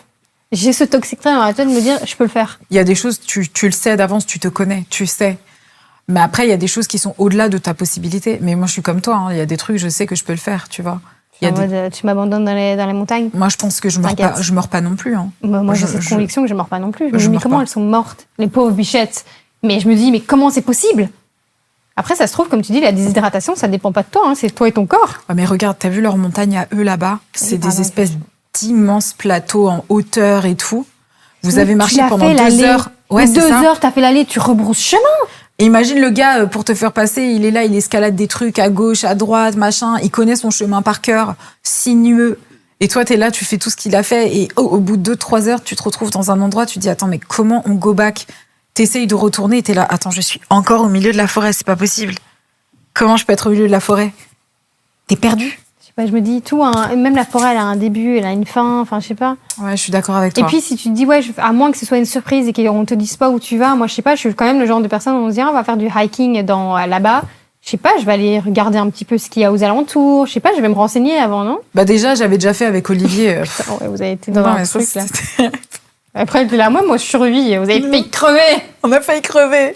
J'ai ce toxic trait dans la tête de me dire, je peux le faire. Il y a des choses, tu le sais d'avance, tu te connais, tu sais. Mais après, il y a des choses qui sont au-delà de ta possibilité. Mais moi, je suis comme toi. Il y a des trucs, je sais que je peux le faire, tu vois. Tu m'abandonnes dans les montagnes? Moi, je pense que je meurs pas non plus. Hein. Moi, j'ai cette conviction que je meurs pas non plus. Je me dis, mais comment elles sont mortes, les pauvres bichettes? Mais je me dis, mais comment c'est possible? Après, ça se trouve, comme tu dis, la déshydratation, ça dépend pas de toi, hein, c'est toi et ton corps. Ouais, mais regarde, t'as vu leur montagne à eux là-bas? C'est des espèces d'immenses plateaux en hauteur et tout. Vous avez marché pendant 2 heures. Ouais, 2 heures, t'as fait l'aller, tu rebrousses chemin. Et imagine le gars, pour te faire passer, il est là, il escalade des trucs à gauche, à droite, machin. Il connaît son chemin par cœur, sinueux. Et toi, t'es là, tu fais tout ce qu'il a fait. Et au bout de 2-3 heures, tu te retrouves dans un endroit, tu te dis, attends, mais comment on go back? T'essayes de retourner et t'es là, attends, je suis encore au milieu de la forêt, c'est pas possible. Comment je peux être au milieu de la forêt? T'es perdu. je me dis tout, hein, même la forêt, elle a un début, elle a une fin, enfin, je sais pas. Ouais, je suis d'accord avec toi. Et puis, si tu te dis, à moins que ce soit une surprise et qu'on te dise pas où tu vas, moi, je sais pas, je suis quand même le genre de personne où on se dit, on va faire du hiking là-bas. Je sais pas, je vais aller regarder un petit peu ce qu'il y a aux alentours. Je sais pas, je vais me renseigner avant, non? Bah, déjà, j'avais déjà fait avec Olivier. Putain, ouais, vous avez été dans un truc, là. Après, elle était là, moi, je survis. Vous avez failli crever. On a failli crever.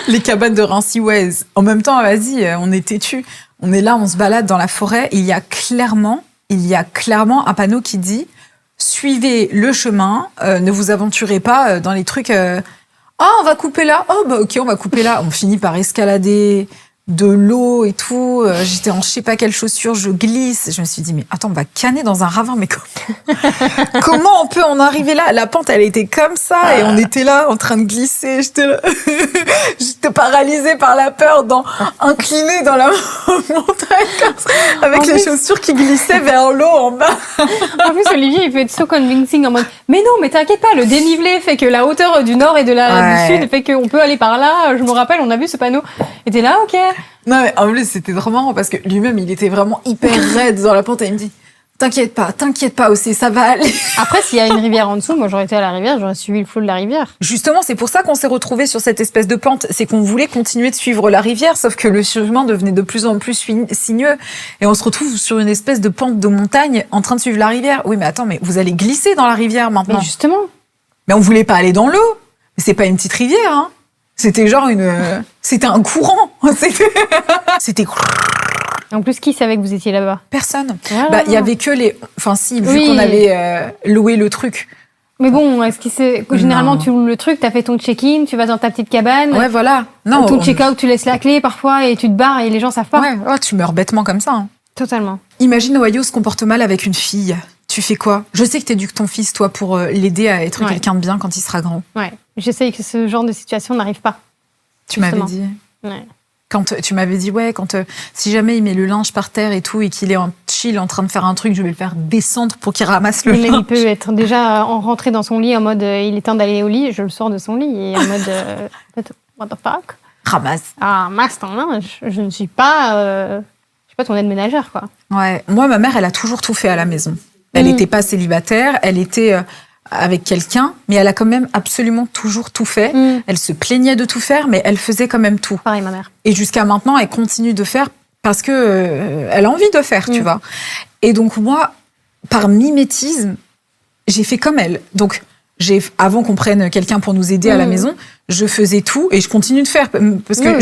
Les cabanes de Rancy-Ouez. En même temps, vas-y, on est têtus. On est là, on se balade dans la forêt. Il y a clairement un panneau qui dit « Suivez le chemin, ne vous aventurez pas dans les trucs... on va couper là. Oh, bah ok, on va couper là. » On finit par escalader de l'eau et tout. J'étais en je sais pas quelle chaussure, je glisse. Je me suis dit, mais attends, on va canner dans un ravin. Mais comment on peut en arriver là? La pente, elle était comme ça et on était là en train de glisser. J'étais paralysée par la peur, inclinée dans la montagne comme ça, avec les chaussures qui glissaient vers l'eau en bas. En plus, Olivier, il peut être so convincing en mode, mais non, mais t'inquiète pas, le dénivelé fait que la hauteur du nord et du sud fait qu'on peut aller par là. Je me rappelle, on a vu ce panneau. Et t'es là, ok. Non, mais en plus, c'était trop marrant parce que lui-même, il était vraiment hyper raide dans la pente et il me dit t'inquiète pas aussi, ça va aller. Après, s'il y a une rivière en dessous, moi, j'aurais été à la rivière, j'aurais suivi le flot de la rivière. Justement, c'est pour ça qu'on s'est retrouvés sur cette espèce de pente. C'est qu'on voulait continuer de suivre la rivière, sauf que le chemin devenait de plus en plus sinueux. Et on se retrouve sur une espèce de pente de montagne en train de suivre la rivière. Oui, mais attends, mais vous allez glisser dans la rivière maintenant. Mais justement. Mais on voulait pas aller dans l'eau. Mais c'est pas une petite rivière, hein. C'était genre c'était un courant. C'était... En plus, qui savait que vous étiez là-bas? Personne. Voilà. Bah, il y avait que enfin si, vu qu'on avait loué le truc. Mais bon, est-ce que c'est généralement tu loues le truc, t'as fait ton check-in, tu vas dans ta petite cabane. Ouais, voilà. Non, ton check-out, tu laisses la clé parfois et tu te barres et les gens savent pas. Ouais, tu meurs bêtement comme ça. Hein. Totalement. Imagine Ohio se comporte mal avec une fille. Tu fais quoi? Je sais que t'éduques ton fils, toi, pour l'aider à être quelqu'un de bien quand il sera grand. Ouais. J'essaye que ce genre de situation n'arrive pas. Tu m'avais dit. Ouais. Quand tu m'avais dit, si jamais il met le linge par terre et tout, et qu'il est en chill en train de faire un truc, je vais le faire descendre pour qu'il ramasse le linge. Mais il peut être déjà rentré dans son lit en mode, il est temps d'aller au lit, je le sors de son lit, et en mode, what the fuck? Ramasse. Ramasse ton linge. Je ne suis pas, ton aide-ménagère, quoi. Ouais. Moi, ma mère, elle a toujours tout fait à la maison. Elle n'était pas célibataire, elle était avec quelqu'un, mais elle a quand même absolument toujours tout fait. Elle se plaignait de tout faire, mais elle faisait quand même tout. Pareil, ma mère. Et jusqu'à maintenant, elle continue de faire parce que elle a envie de faire, tu vois. Et donc moi, par mimétisme, j'ai fait comme elle. Donc avant qu'on prenne quelqu'un pour nous aider à la maison, je faisais tout et je continue de faire parce que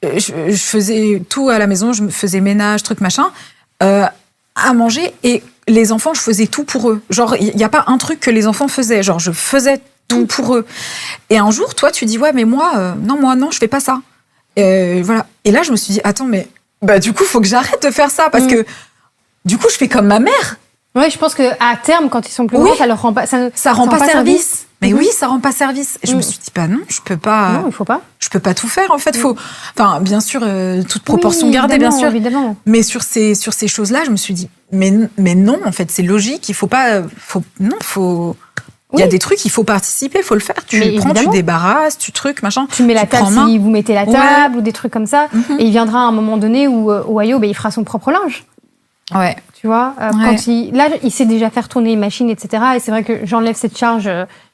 je faisais tout à la maison, je me faisais ménage, truc machin, à manger, et les enfants, je faisais tout pour eux. Genre, il n'y a pas un truc que les enfants faisaient. Genre, je faisais tout pour eux. Et un jour, toi, tu dis, mais moi, non, je fais pas ça. Voilà. Et là, je me suis dit, attends, mais du coup, il faut que j'arrête de faire ça parce que du coup, je fais comme ma mère. Ouais, je pense qu'à terme, quand ils sont plus grands, ça leur rend pas, ça rend pas service. Mais oui, ça rend pas service. Et je me suis dit, non, je peux pas. Non, il faut pas. Je peux pas tout faire, en fait. Enfin, bien sûr, toute proportion gardée, bien sûr. Évidemment. Mais sur ces choses-là, je me suis dit, mais non, en fait, c'est logique. Il faut pas, il y a des trucs, il faut participer, il faut le faire. Tu prends, tu débarrasses, tu trucs, machin. Tu mets la table si vous mettez la table ou des trucs comme ça. Et il viendra un moment donné où Ohio, il fera son propre linge. Ouais. Tu vois, quand il sait déjà faire tourner les machines, etc. Et c'est vrai que j'enlève cette charge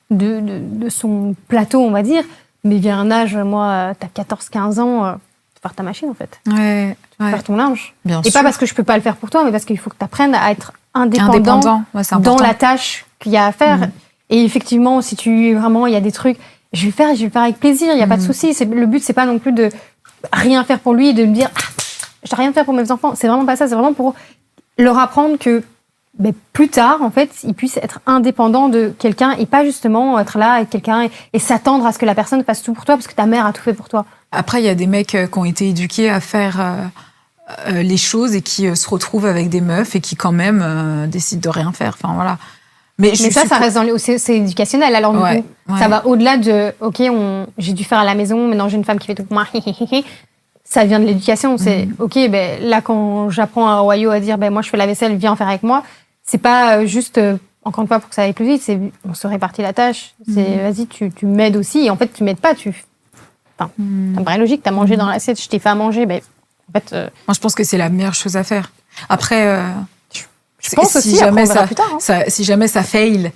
de son plateau, on va dire. Mais vient un âge, moi, t'as 14-15 ans, faire ta machine, en fait. Ouais. Faire ton linge. Bien sûr. Pas parce que je peux pas le faire pour toi, mais parce qu'il faut que tu apprennes à être indépendant dans la tâche qu'il y a à faire. Et effectivement, si il y a des trucs, je vais le faire avec plaisir, il n'y a pas de souci. Le but, c'est pas non plus de rien faire pour lui et de me dire, je n'ai rien faire pour mes enfants. C'est vraiment pas ça, c'est vraiment pour leur apprendre que plus tard, en fait, ils puissent être indépendants de quelqu'un et pas justement être là avec quelqu'un et s'attendre à ce que la personne fasse tout pour toi parce que ta mère a tout fait pour toi. Après, il y a des mecs qui ont été éduqués à faire les choses et qui se retrouvent avec des meufs et qui quand même décident de rien faire. Enfin, voilà. Mais ça reste c'est éducationnel. Alors, du coup, ça va au-delà de, OK, j'ai dû faire à la maison, maintenant j'ai une femme qui fait tout pour moi. Ça vient de l'éducation. C'est, OK, là, quand j'apprends à Ohio à dire, moi, je fais la vaisselle, viens en faire avec moi, c'est pas juste, encore une fois, pour que ça aille plus vite, c'est, on se répartit la tâche. C'est, vas-y, tu m'aides aussi. Et en fait, tu m'aides pas, ça me paraît logique. T'as mangé dans l'assiette, je t'ai fait à manger, en fait... Moi, je pense que c'est la meilleure chose à faire. Après, je pense aussi, jamais après, on verra plus tard. si jamais ça fail,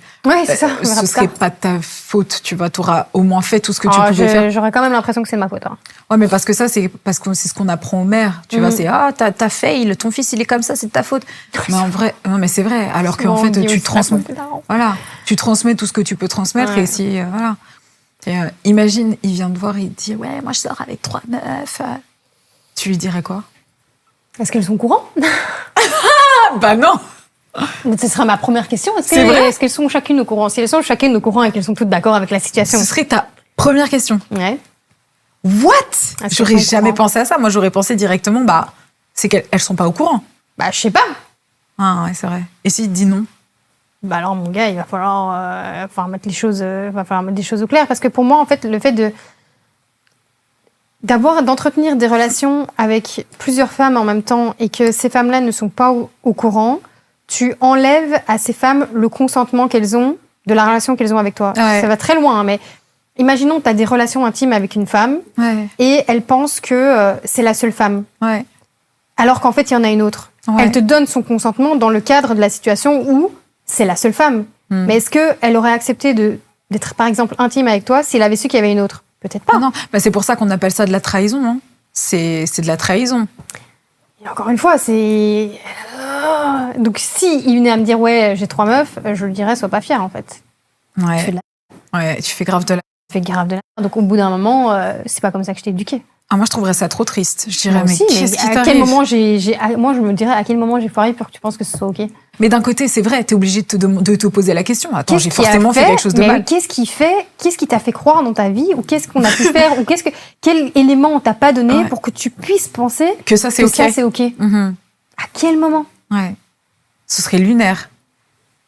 c'est ça, ce serait pas de ta faute, tu vois. T'auras au moins fait tout ce que tu pouvais faire. J'aurais quand même l'impression que c'est de ma faute. Ouais, mais parce que c'est ce qu'on apprend aux mères. Tu vois, c'est t'as fail, ton fils il est comme ça, c'est de ta faute. Mais en vrai, non, mais c'est vrai. Alors qu'en fait, tu transmets. Voilà, tu transmets tout ce que tu peux transmettre et si voilà. Et, imagine, il vient te voir, il te dit ouais, moi je sors avec 3 meufs. Tu lui dirais quoi? Est-ce qu'elles sont au courant? Bah non. Ce sera ma première question. Est-ce qu'elles sont chacune au courant? Si elles sont chacune au courant et qu'elles sont toutes d'accord avec la situation. Ce serait ta première question. Ouais. What? J'aurais jamais pensé à ça. Moi, j'aurais pensé directement, c'est qu'elles sont pas au courant. Bah, je sais pas. Ah ouais, c'est vrai. Et s'il te dit non? Bah alors, mon gars, il va falloir mettre les choses, des choses au clair. Parce que pour moi, en fait, le fait d'entretenir des relations avec plusieurs femmes en même temps et que ces femmes-là ne sont pas au courant, tu enlèves à ces femmes le consentement qu'elles ont de la relation qu'elles ont avec toi. Ouais. Ça va très loin, mais imaginons que tu as des relations intimes avec une femme et elle pense que c'est la seule femme. Ouais. Alors qu'en fait, il y en a une autre. Ouais. Elle te donne son consentement dans le cadre de la situation où c'est la seule femme. Mais est-ce qu'elle aurait accepté d'être, par exemple, intime avec toi s'il avait su qu'il y avait une autre? Peut-être pas. Non, c'est pour ça qu'on appelle ça de la trahison. Hein. C'est de la trahison. Et encore une fois, c'est... Donc, si il venait à me dire, ouais, j'ai 3 meufs, je lui dirais, sois pas fière, en fait. Ouais. Tu fais grave de la... Donc, au bout d'un moment, c'est pas comme ça que je t'ai éduquée. Ah, moi, je trouverais ça trop triste. Je dirais, mais qu'est-ce qui t'arrive ? Moi, je me dirais, à quel moment j'ai foiré pour que tu penses que ce soit OK ? Mais d'un côté, c'est vrai, t'es obligé de te poser la question. Attends, j'ai forcément fait quelque chose de mal. Qu'est-ce qui t'a fait croire dans ta vie ? Ou qu'est-ce qu'on a pu faire ? Ou quel élément on t'a pas donné pour que tu puisses penser que ça, c'est OK. Ça, c'est OK. Mm-hmm. À quel moment ? Ouais. Ce serait lunaire.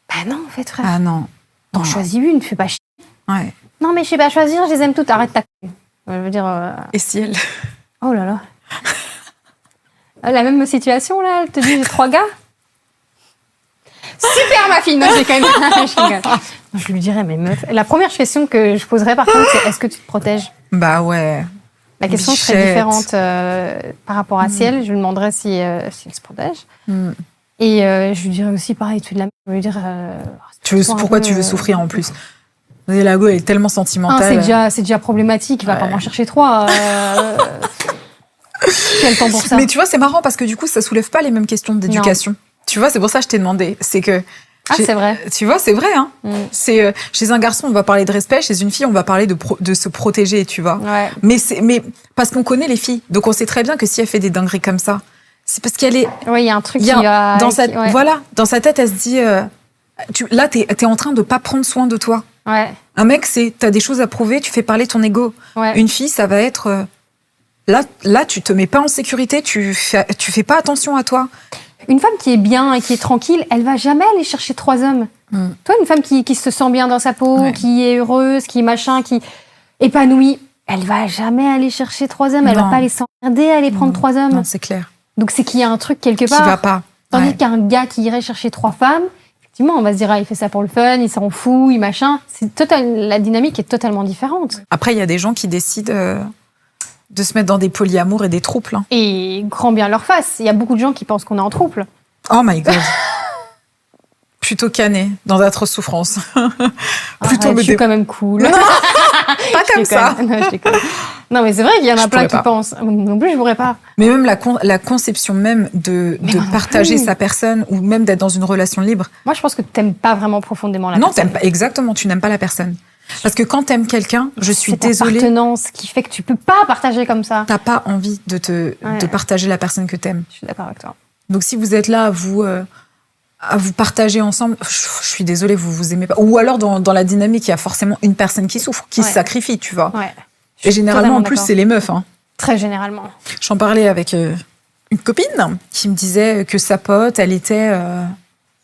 Bah non, en fait, frère. Ah non. T'en choisis une, fais pas chier. Ouais. Non, mais je sais pas choisir, je les aime toutes. Arrête ta c***. Je veux dire... Et si elle... Oh là là. La même situation, là, elle te dit, j'ai 3 gars. Super, ma fille. Non, j'ai quand même... Je lui dirais, mais meuf... La première question que je poserais, par contre, c'est est-ce que tu te protèges ? Bah ouais. La question serait différente par rapport à Ciel. Je lui demanderais si elle se protège. Et je lui dirais aussi, pareil, tu es de la merde. Je lui dire... pourquoi tu veux souffrir en plus ? La go, elle est tellement sentimentale. C'est déjà problématique. Il va pas m'en chercher 3. Quel temps pour ça. Mais tu vois, c'est marrant parce que du coup, ça soulève pas les mêmes questions d'éducation. Non. Tu vois, c'est pour ça que je t'ai demandé. C'est que... c'est vrai. Tu vois, c'est vrai. Hein. C'est, chez un garçon, on va parler de respect. Chez une fille, on va parler de se protéger, tu vois. Ouais. Mais parce qu'on connaît les filles. Donc, on sait très bien que si elle fait des dingueries comme ça, c'est parce qu'elle est... Oui, il y a un truc qui va... Voilà, dans sa tête, elle se dit... là, t'es en train de pas prendre soin de toi. Ouais. Un mec, t'as des choses à prouver, tu fais parler ton ego. Ouais. Une fille, ça va être... Là, tu te mets pas en sécurité, tu fais pas attention à toi. Une femme qui est bien et qui est tranquille, elle va jamais aller chercher 3 hommes. Toi, une femme qui se sent bien dans sa peau, qui est heureuse, qui est épanouie, elle va jamais aller chercher 3 hommes. Elle va pas aller s'emmerder à aller prendre 3 hommes. Non, c'est clair. Donc, c'est qu'il y a un truc quelque part. Qui va pas. Tandis qu'un gars qui irait chercher 3 femmes, effectivement, on va se dire, il fait ça pour le fun, il s'en fout, il machin. La dynamique est totalement différente. Après, il y a des gens qui décident de se mettre dans des polyamours et des trouples. Hein. Et grand bien leur face. Il y a beaucoup de gens qui pensent qu'on est en trouble. Oh my God. Plutôt cané, dans d'atroces souffrances. Plutôt je suis quand même cool. Pas comme ça. Non, mais c'est vrai qu'il y en a plein qui pensent. Non plus, je pourrais pas. Mais même la conception même de partager sa personne ou même d'être dans une relation libre. Moi, je pense que t'aimes pas vraiment profondément la personne. Non, t'aimes pas. Exactement, tu n'aimes pas la personne. Parce que quand t'aimes quelqu'un, je suis désolée. C'est l'appartenance qui fait que tu peux pas partager comme ça. T'as pas envie de partager la personne que t'aimes. Je suis d'accord avec toi. Donc si vous êtes là à vous partager ensemble, je suis désolée, vous aimez pas. Ou alors dans la dynamique, il y a forcément une personne qui souffre, qui se sacrifie, tu vois. Ouais. Et généralement, en plus, c'est les meufs. Hein. Très généralement. J'en parlais avec une copine qui me disait que sa pote, elle était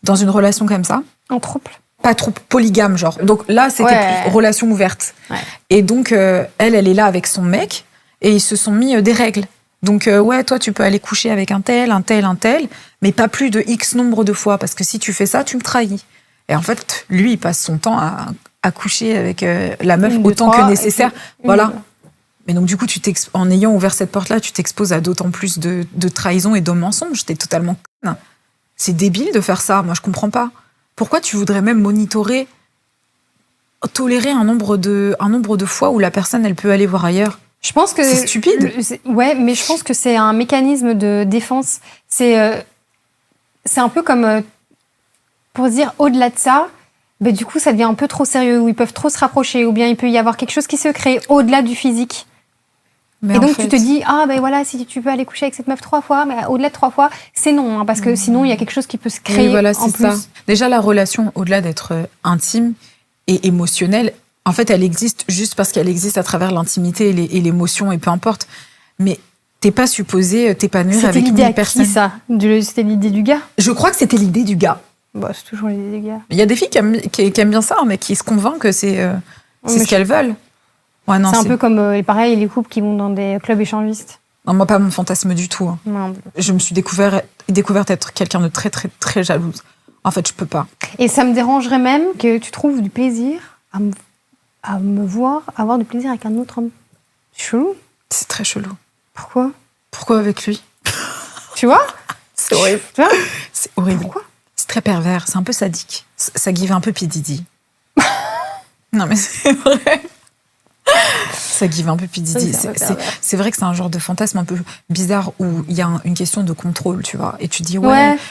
dans une relation comme ça. En trouble. Pas trop polygame, genre. Donc là, c'était plus relation ouverte. Ouais. Et donc, elle est là avec son mec et ils se sont mis des règles. Donc, toi, tu peux aller coucher avec un tel, mais pas plus de X nombre de fois, parce que si tu fais ça, tu me trahis. Et en fait, lui, il passe son temps à coucher avec la meuf autant que nécessaire. Voilà. Mais donc, du coup, en ayant ouvert cette porte-là, tu t'exposes à d'autant plus de trahison et de mensonges. T'es totalement C'est débile de faire ça. Moi, je comprends pas. Pourquoi tu voudrais même tolérer un nombre de fois où la personne, elle peut aller voir ailleurs? Je pense que c'est stupide. Ouais, mais je pense que c'est un mécanisme de défense. C'est un peu comme pour dire au-delà de ça, ben, du coup, ça devient un peu trop sérieux, où ils peuvent trop se rapprocher, ou bien il peut y avoir quelque chose qui se crée au-delà du physique. Mais et donc, tu te dis, ben voilà, si tu peux aller coucher avec cette meuf 3 fois, mais au-delà de 3 fois, c'est non, hein, parce que sinon, il y a quelque chose qui peut se créer en plus. Ça. Déjà, la relation, au-delà d'être intime et émotionnelle, en fait, elle existe juste parce qu'elle existe à travers l'intimité et l'émotion, et peu importe. Mais t'es pas supposé t'épanouir avec une personne. C'était l'idée à qui, ça? C'était l'idée du gars? Je crois que c'était l'idée du gars. Bah, c'est toujours l'idée des gars. Il y a des filles qui aiment bien ça, mais qui se convainquent que c'est ce qu'elles veulent. Ouais, non, c'est un peu comme, pareil, les couples qui vont dans des clubs échangistes. Non, moi, pas mon fantasme du tout. Hein. Non. Je me suis découverte être quelqu'un de très, très, très jalouse. En fait, je peux pas. Et ça me dérangerait même que tu trouves du plaisir à me voir avoir du plaisir avec un autre homme. Chelou. C'est très chelou. Pourquoi avec lui? Tu vois? C'est horrible. Tu vois? C'est horrible. Pourquoi? C'est très pervers, c'est un peu sadique. Ça give un peu P. Diddy. Non, mais c'est vrai. Ça give un peu P. Diddy. C'est vrai que c'est un genre de fantasme un peu bizarre où il y a une question de contrôle, tu vois. Et tu dis,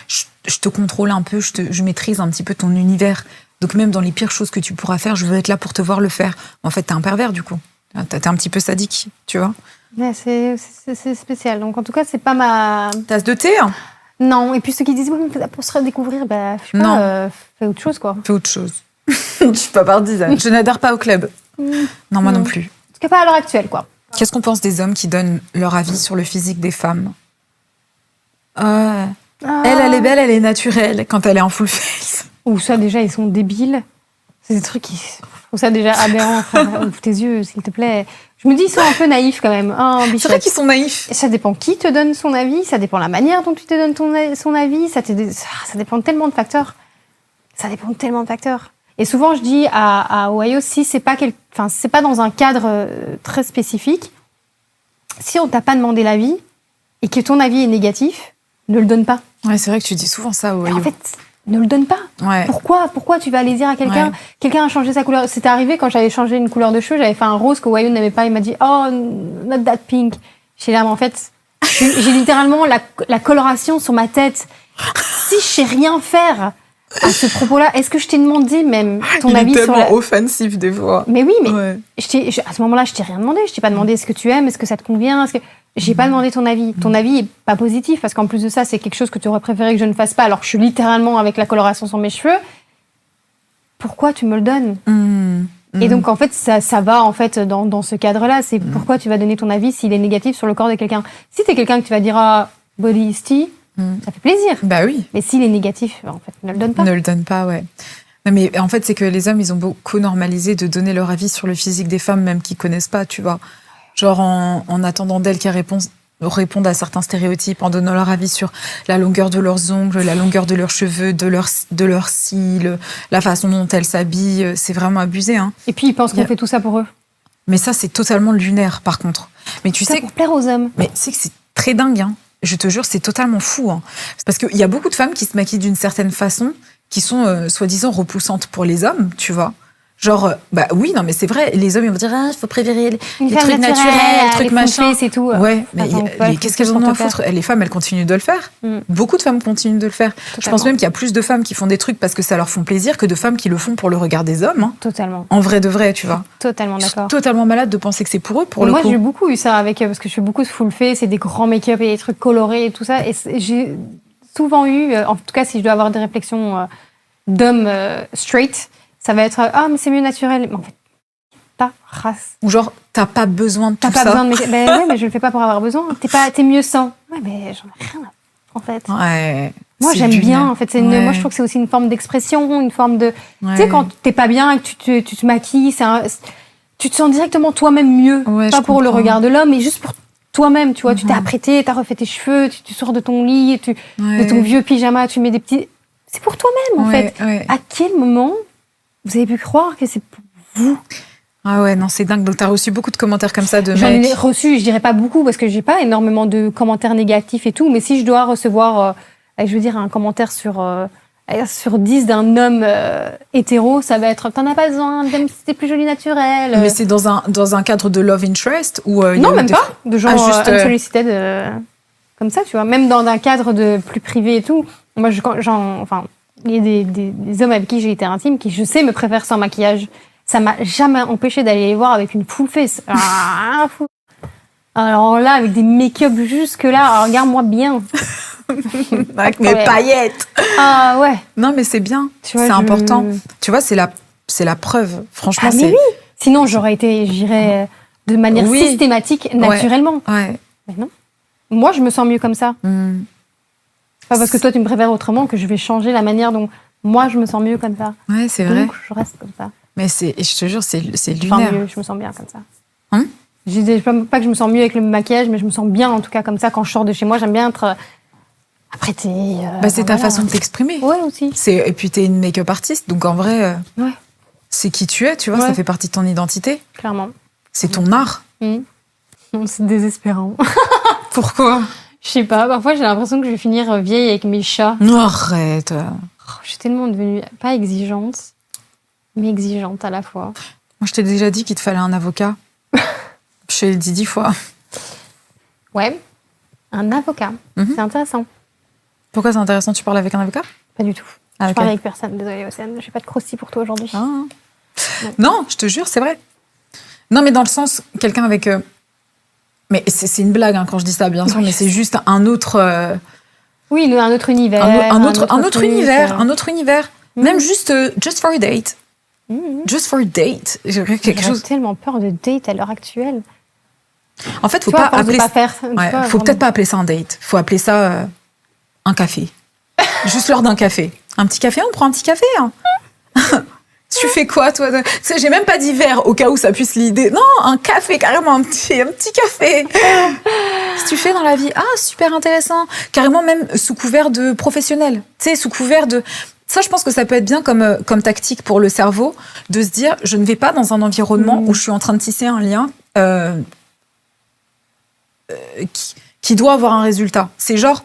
je te contrôle un peu, je maîtrise un petit peu ton univers. Donc même dans les pires choses que tu pourras faire, je veux être là pour te voir le faire. En fait, t'es un pervers, du coup. T'es un petit peu sadique, tu vois. Ouais, c'est spécial. Donc en tout cas, c'est pas ma... Tasse de thé, hein. Non, et puis ceux qui disent pour se redécouvrir, je sais pas, fais autre chose, quoi. Fais autre chose. Je suis pas partisane. Je n'adhère pas au club. Non, moi non plus. En tout cas, pas à l'heure actuelle, quoi. Qu'est-ce qu'on pense des hommes qui donnent leur avis sur le physique des femmes? Elle est belle, elle est naturelle quand elle est en full face. Ou ça, déjà, ils sont débiles. C'est des trucs qui... Je trouve ça déjà aberrant. Ouvre tes yeux, s'il te plaît. Je me dis, ils sont un peu naïfs quand même. C'est vrai qu'ils sont naïfs. Ça dépend qui te donne son avis, ça dépend la manière dont tu te donnes son avis, ça dépend tellement de facteurs. Et souvent, je dis à Ohio, si c'est pas dans un cadre très spécifique, si on t'a pas demandé l'avis et que ton avis est négatif, ne le donne pas. Ouais, c'est vrai que tu dis souvent ça, Ohio. En fait, ne le donne pas. Ouais. Pourquoi tu vas aller dire à quelqu'un, quelqu'un a changé sa couleur? C'était arrivé quand j'avais changé une couleur de cheveux, j'avais fait un rose que Ohio n'aimait pas, il m'a dit, oh, not that pink. J'ai là, mais en fait, j'ai littéralement la coloration sur ma tête. Si je sais rien faire à ce propos-là, est-ce que je t'ai demandé même ton avis sur tellement offensif des fois. Mais oui, mais à ce moment-là, je t'ai rien demandé. Je t'ai pas demandé ce que tu aimes, est-ce que ça te convient, j'ai pas demandé ton avis. Ton avis est pas positif parce qu'en plus de ça, c'est quelque chose que tu aurais préféré que je ne fasse pas alors que je suis littéralement avec la coloration sur mes cheveux. Pourquoi tu me le donnes? Et donc en fait, ça va en fait dans ce cadre-là. C'est pourquoi tu vas donner ton avis s'il est négatif sur le corps de quelqu'un. Si t'es quelqu'un que tu vas dire body tea, ça fait plaisir. Bah oui. Mais s'il est négatif, en fait, ne le donne pas. Ne le donne pas, ouais. Non, mais en fait, c'est que les hommes, ils ont beaucoup normalisé de donner leur avis sur le physique des femmes, même qu'ils connaissent pas, tu vois. Genre en attendant d'elles qu'elles répondent à certains stéréotypes, en donnant leur avis sur la longueur de leurs ongles, la longueur de leurs cheveux, de leurs cils, la façon dont elles s'habillent. C'est vraiment abusé, hein. Et puis, ils pensent qu'on fait tout ça pour eux. Mais ça, c'est totalement lunaire, par contre. Mais tu sais, pour plaire aux hommes. Mais tu sais que c'est très dingue, hein. Je te jure, c'est totalement fou, hein. C'est parce qu'il y a beaucoup de femmes qui se maquillent d'une certaine façon, qui sont soi-disant repoussantes pour les hommes, tu vois. Genre, bah oui, non, mais c'est vrai, les hommes, ils vont dire, il faut préférer les trucs naturels, les trucs machin. C'est tout. Ouais, mais qu'est-ce qu'elles en ont à foutre? Les femmes, elles continuent de le faire. Beaucoup de femmes continuent de le faire. Totalement. Je pense même qu'il y a plus de femmes qui font des trucs parce que ça leur font plaisir que de femmes qui le font pour le regard des hommes. Hein. Totalement. En vrai de vrai, tu vois. Totalement d'accord. Je suis totalement malade de penser que c'est pour eux, pour le coup. Moi, j'ai beaucoup eu ça avec, parce que je fais beaucoup de full face, c'est des grands make-up et des trucs colorés et tout ça. Et j'ai souvent eu, en tout cas, si je dois avoir des réflexions d'hommes straight, ça va être mais c'est mieux naturel. Mais en fait, ta race. Ou genre, t'as pas besoin de tout ça. T'as pas besoin de ouais, mais je le fais pas pour avoir besoin. T'es mieux sans. Ouais, mais j'en ai rien à... en fait. Ouais. Moi, j'aime bien. En fait, moi, je trouve que c'est aussi une forme d'expression, une forme de. Tu sais, quand t'es pas bien et que tu te maquilles, tu te sens directement toi-même mieux. Ouais, pas pour le regard de l'homme, mais juste pour toi-même. Tu vois, tu t'es apprêté, t'as refait tes cheveux, tu sors de ton lit, de ton vieux pyjama, tu mets des petits. C'est pour toi-même, en fait. Ouais. À quel moment vous avez pu croire que c'est pour vous? Ah ouais, non, c'est dingue. Donc, t'as reçu beaucoup de commentaires comme ça de mecs. J'en ai reçu, je dirais pas beaucoup, parce que j'ai pas énormément de commentaires négatifs et tout, mais si je dois recevoir je veux dire, un commentaire sur 10 d'un homme hétéro, ça va être « T'en as pas besoin, c'était plus joli naturel ». Mais c'est dans un cadre de love interest ou non, même pas. De genre unsolicited, comme ça, tu vois. Même dans un cadre de plus privé et tout. Moi, il y a des hommes avec qui j'ai été intime qui, je sais, me préfèrent sans maquillage. Ça m'a jamais empêché d'aller les voir avec une full face. Fou. Alors là, avec des make-up jusque-là, regarde-moi bien. Avec mes paillettes. Ah ouais. Non, mais c'est bien. Tu vois, c'est important. Tu vois, c'est la preuve. Franchement, mais oui. Sinon, j'irais de manière systématique, naturellement. Ouais. Mais non. Moi, je me sens mieux comme ça. Pas parce que toi, tu me préfères autrement que je vais changer la manière dont moi, je me sens mieux comme ça. Ouais, c'est vrai. Donc, je reste comme ça. Mais je te jure, c'est lunaire. Enfin, mieux, je me sens bien comme ça. Je dis pas que je me sens mieux avec le maquillage, mais je me sens bien, en tout cas, comme ça. Quand je sors de chez moi, j'aime bien être apprêtée. C'est ta façon de t'exprimer. Ouais, aussi. Et puis, t'es une make-up artiste, donc en vrai, c'est qui tu es, tu vois, ça fait partie de ton identité. Clairement. C'est ton art. C'est désespérant. Pourquoi? Je sais pas, parfois j'ai l'impression que je vais finir vieille avec mes chats. Non, arrête. Je suis tellement devenue, pas exigeante, mais exigeante à la fois. Moi, je t'ai déjà dit qu'il te fallait un avocat. Je te l'ai dit 10 fois. Ouais, un avocat. C'est intéressant. Pourquoi c'est intéressant? Tu parles avec un avocat? Pas du tout. Je parle avec personne. Désolée, Océane. J'ai pas de croustilles pour toi aujourd'hui. Non, je te jure, c'est vrai. Non, mais dans le sens, quelqu'un avec... Mais c'est une blague quand je dis ça, bien sûr, mais c'est juste un autre... Oui, un autre univers. Un autre univers. Même juste for a date. Just for a date. J'ai tellement peur de date à l'heure actuelle. En fait, faut peut-être pas appeler ça un date. Faut appeler ça un café. Juste lors d'un café. Un petit café, on prend un petit café. Hein. Tu fais quoi, toi? Tu sais, j'ai même pas dit verre, au cas où ça puisse l'idée. Non, un café, carrément, un petit café. Si tu fais dans la vie, super intéressant. Carrément, même sous couvert de professionnel. Tu sais, sous couvert de... Ça, je pense que ça peut être bien comme tactique pour le cerveau, de se dire, je ne vais pas dans un environnement où je suis en train de tisser un lien qui doit avoir un résultat. C'est genre...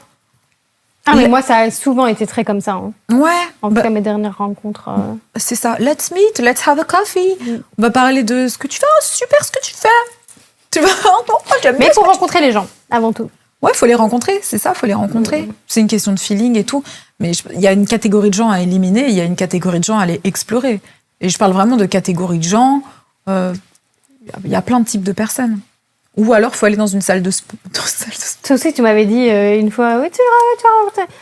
mais moi, ça a souvent été très comme ça. Hein. Ouais. En tout cas, mes dernières rencontres. C'est ça. Let's meet, let's have a coffee. On va parler de ce que tu fais. Super ce que tu fais. Tu vois? Mais il faut rencontrer les gens, avant tout. Ouais, il faut les rencontrer. C'est ça, il faut les rencontrer. C'est une question de feeling et tout. Mais il y a une catégorie de gens à éliminer, il y a une catégorie de gens à aller explorer. Et je parle vraiment de catégorie de gens. Il y a plein de types de personnes. Ou alors, il faut aller dans une salle de sport. Toi aussi, tu m'avais dit une fois, oui, tu vas rencontrer.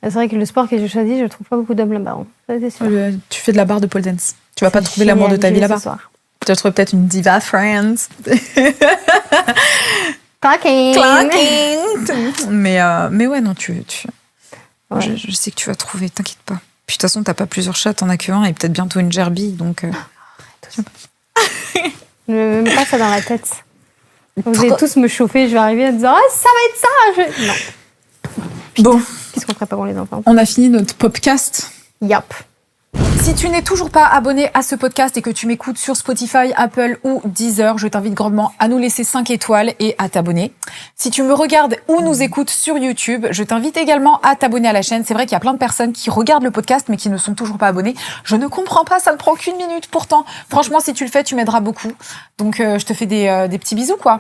C'est vrai que le sport que j'ai choisi, je ne trouve pas beaucoup d'hommes là-bas. Hein. Ça, c'est sûr. Tu fais de la barre de pole dance. Tu vas pas trouver l'amour de ta vie là-bas. Tu vas trouver peut-être une diva friends. Clacking. Mais ouais, non, ouais. Je sais que tu vas trouver, t'inquiète pas. Puis de toute façon, t'as pas plusieurs chats, t'en as qu'un et peut-être bientôt une gerbille, donc... Ne me mets pas ça dans la tête. Vous allez tous me chauffer, je vais arriver en disant ça va être ça. Non. Putain, bon. Qu'est-ce qu'on ferait pas pour les enfants? On a fini notre podcast. Yep. Si tu n'es toujours pas abonné à ce podcast et que tu m'écoutes sur Spotify, Apple ou Deezer, je t'invite grandement à nous laisser 5 étoiles et à t'abonner. Si tu me regardes ou nous écoutes sur YouTube, je t'invite également à t'abonner à la chaîne. C'est vrai qu'il y a plein de personnes qui regardent le podcast mais qui ne sont toujours pas abonnées. Je ne comprends pas, ça ne prend qu'une minute. Pourtant, franchement, si tu le fais, tu m'aideras beaucoup. Donc, je te fais des petits bisous, quoi.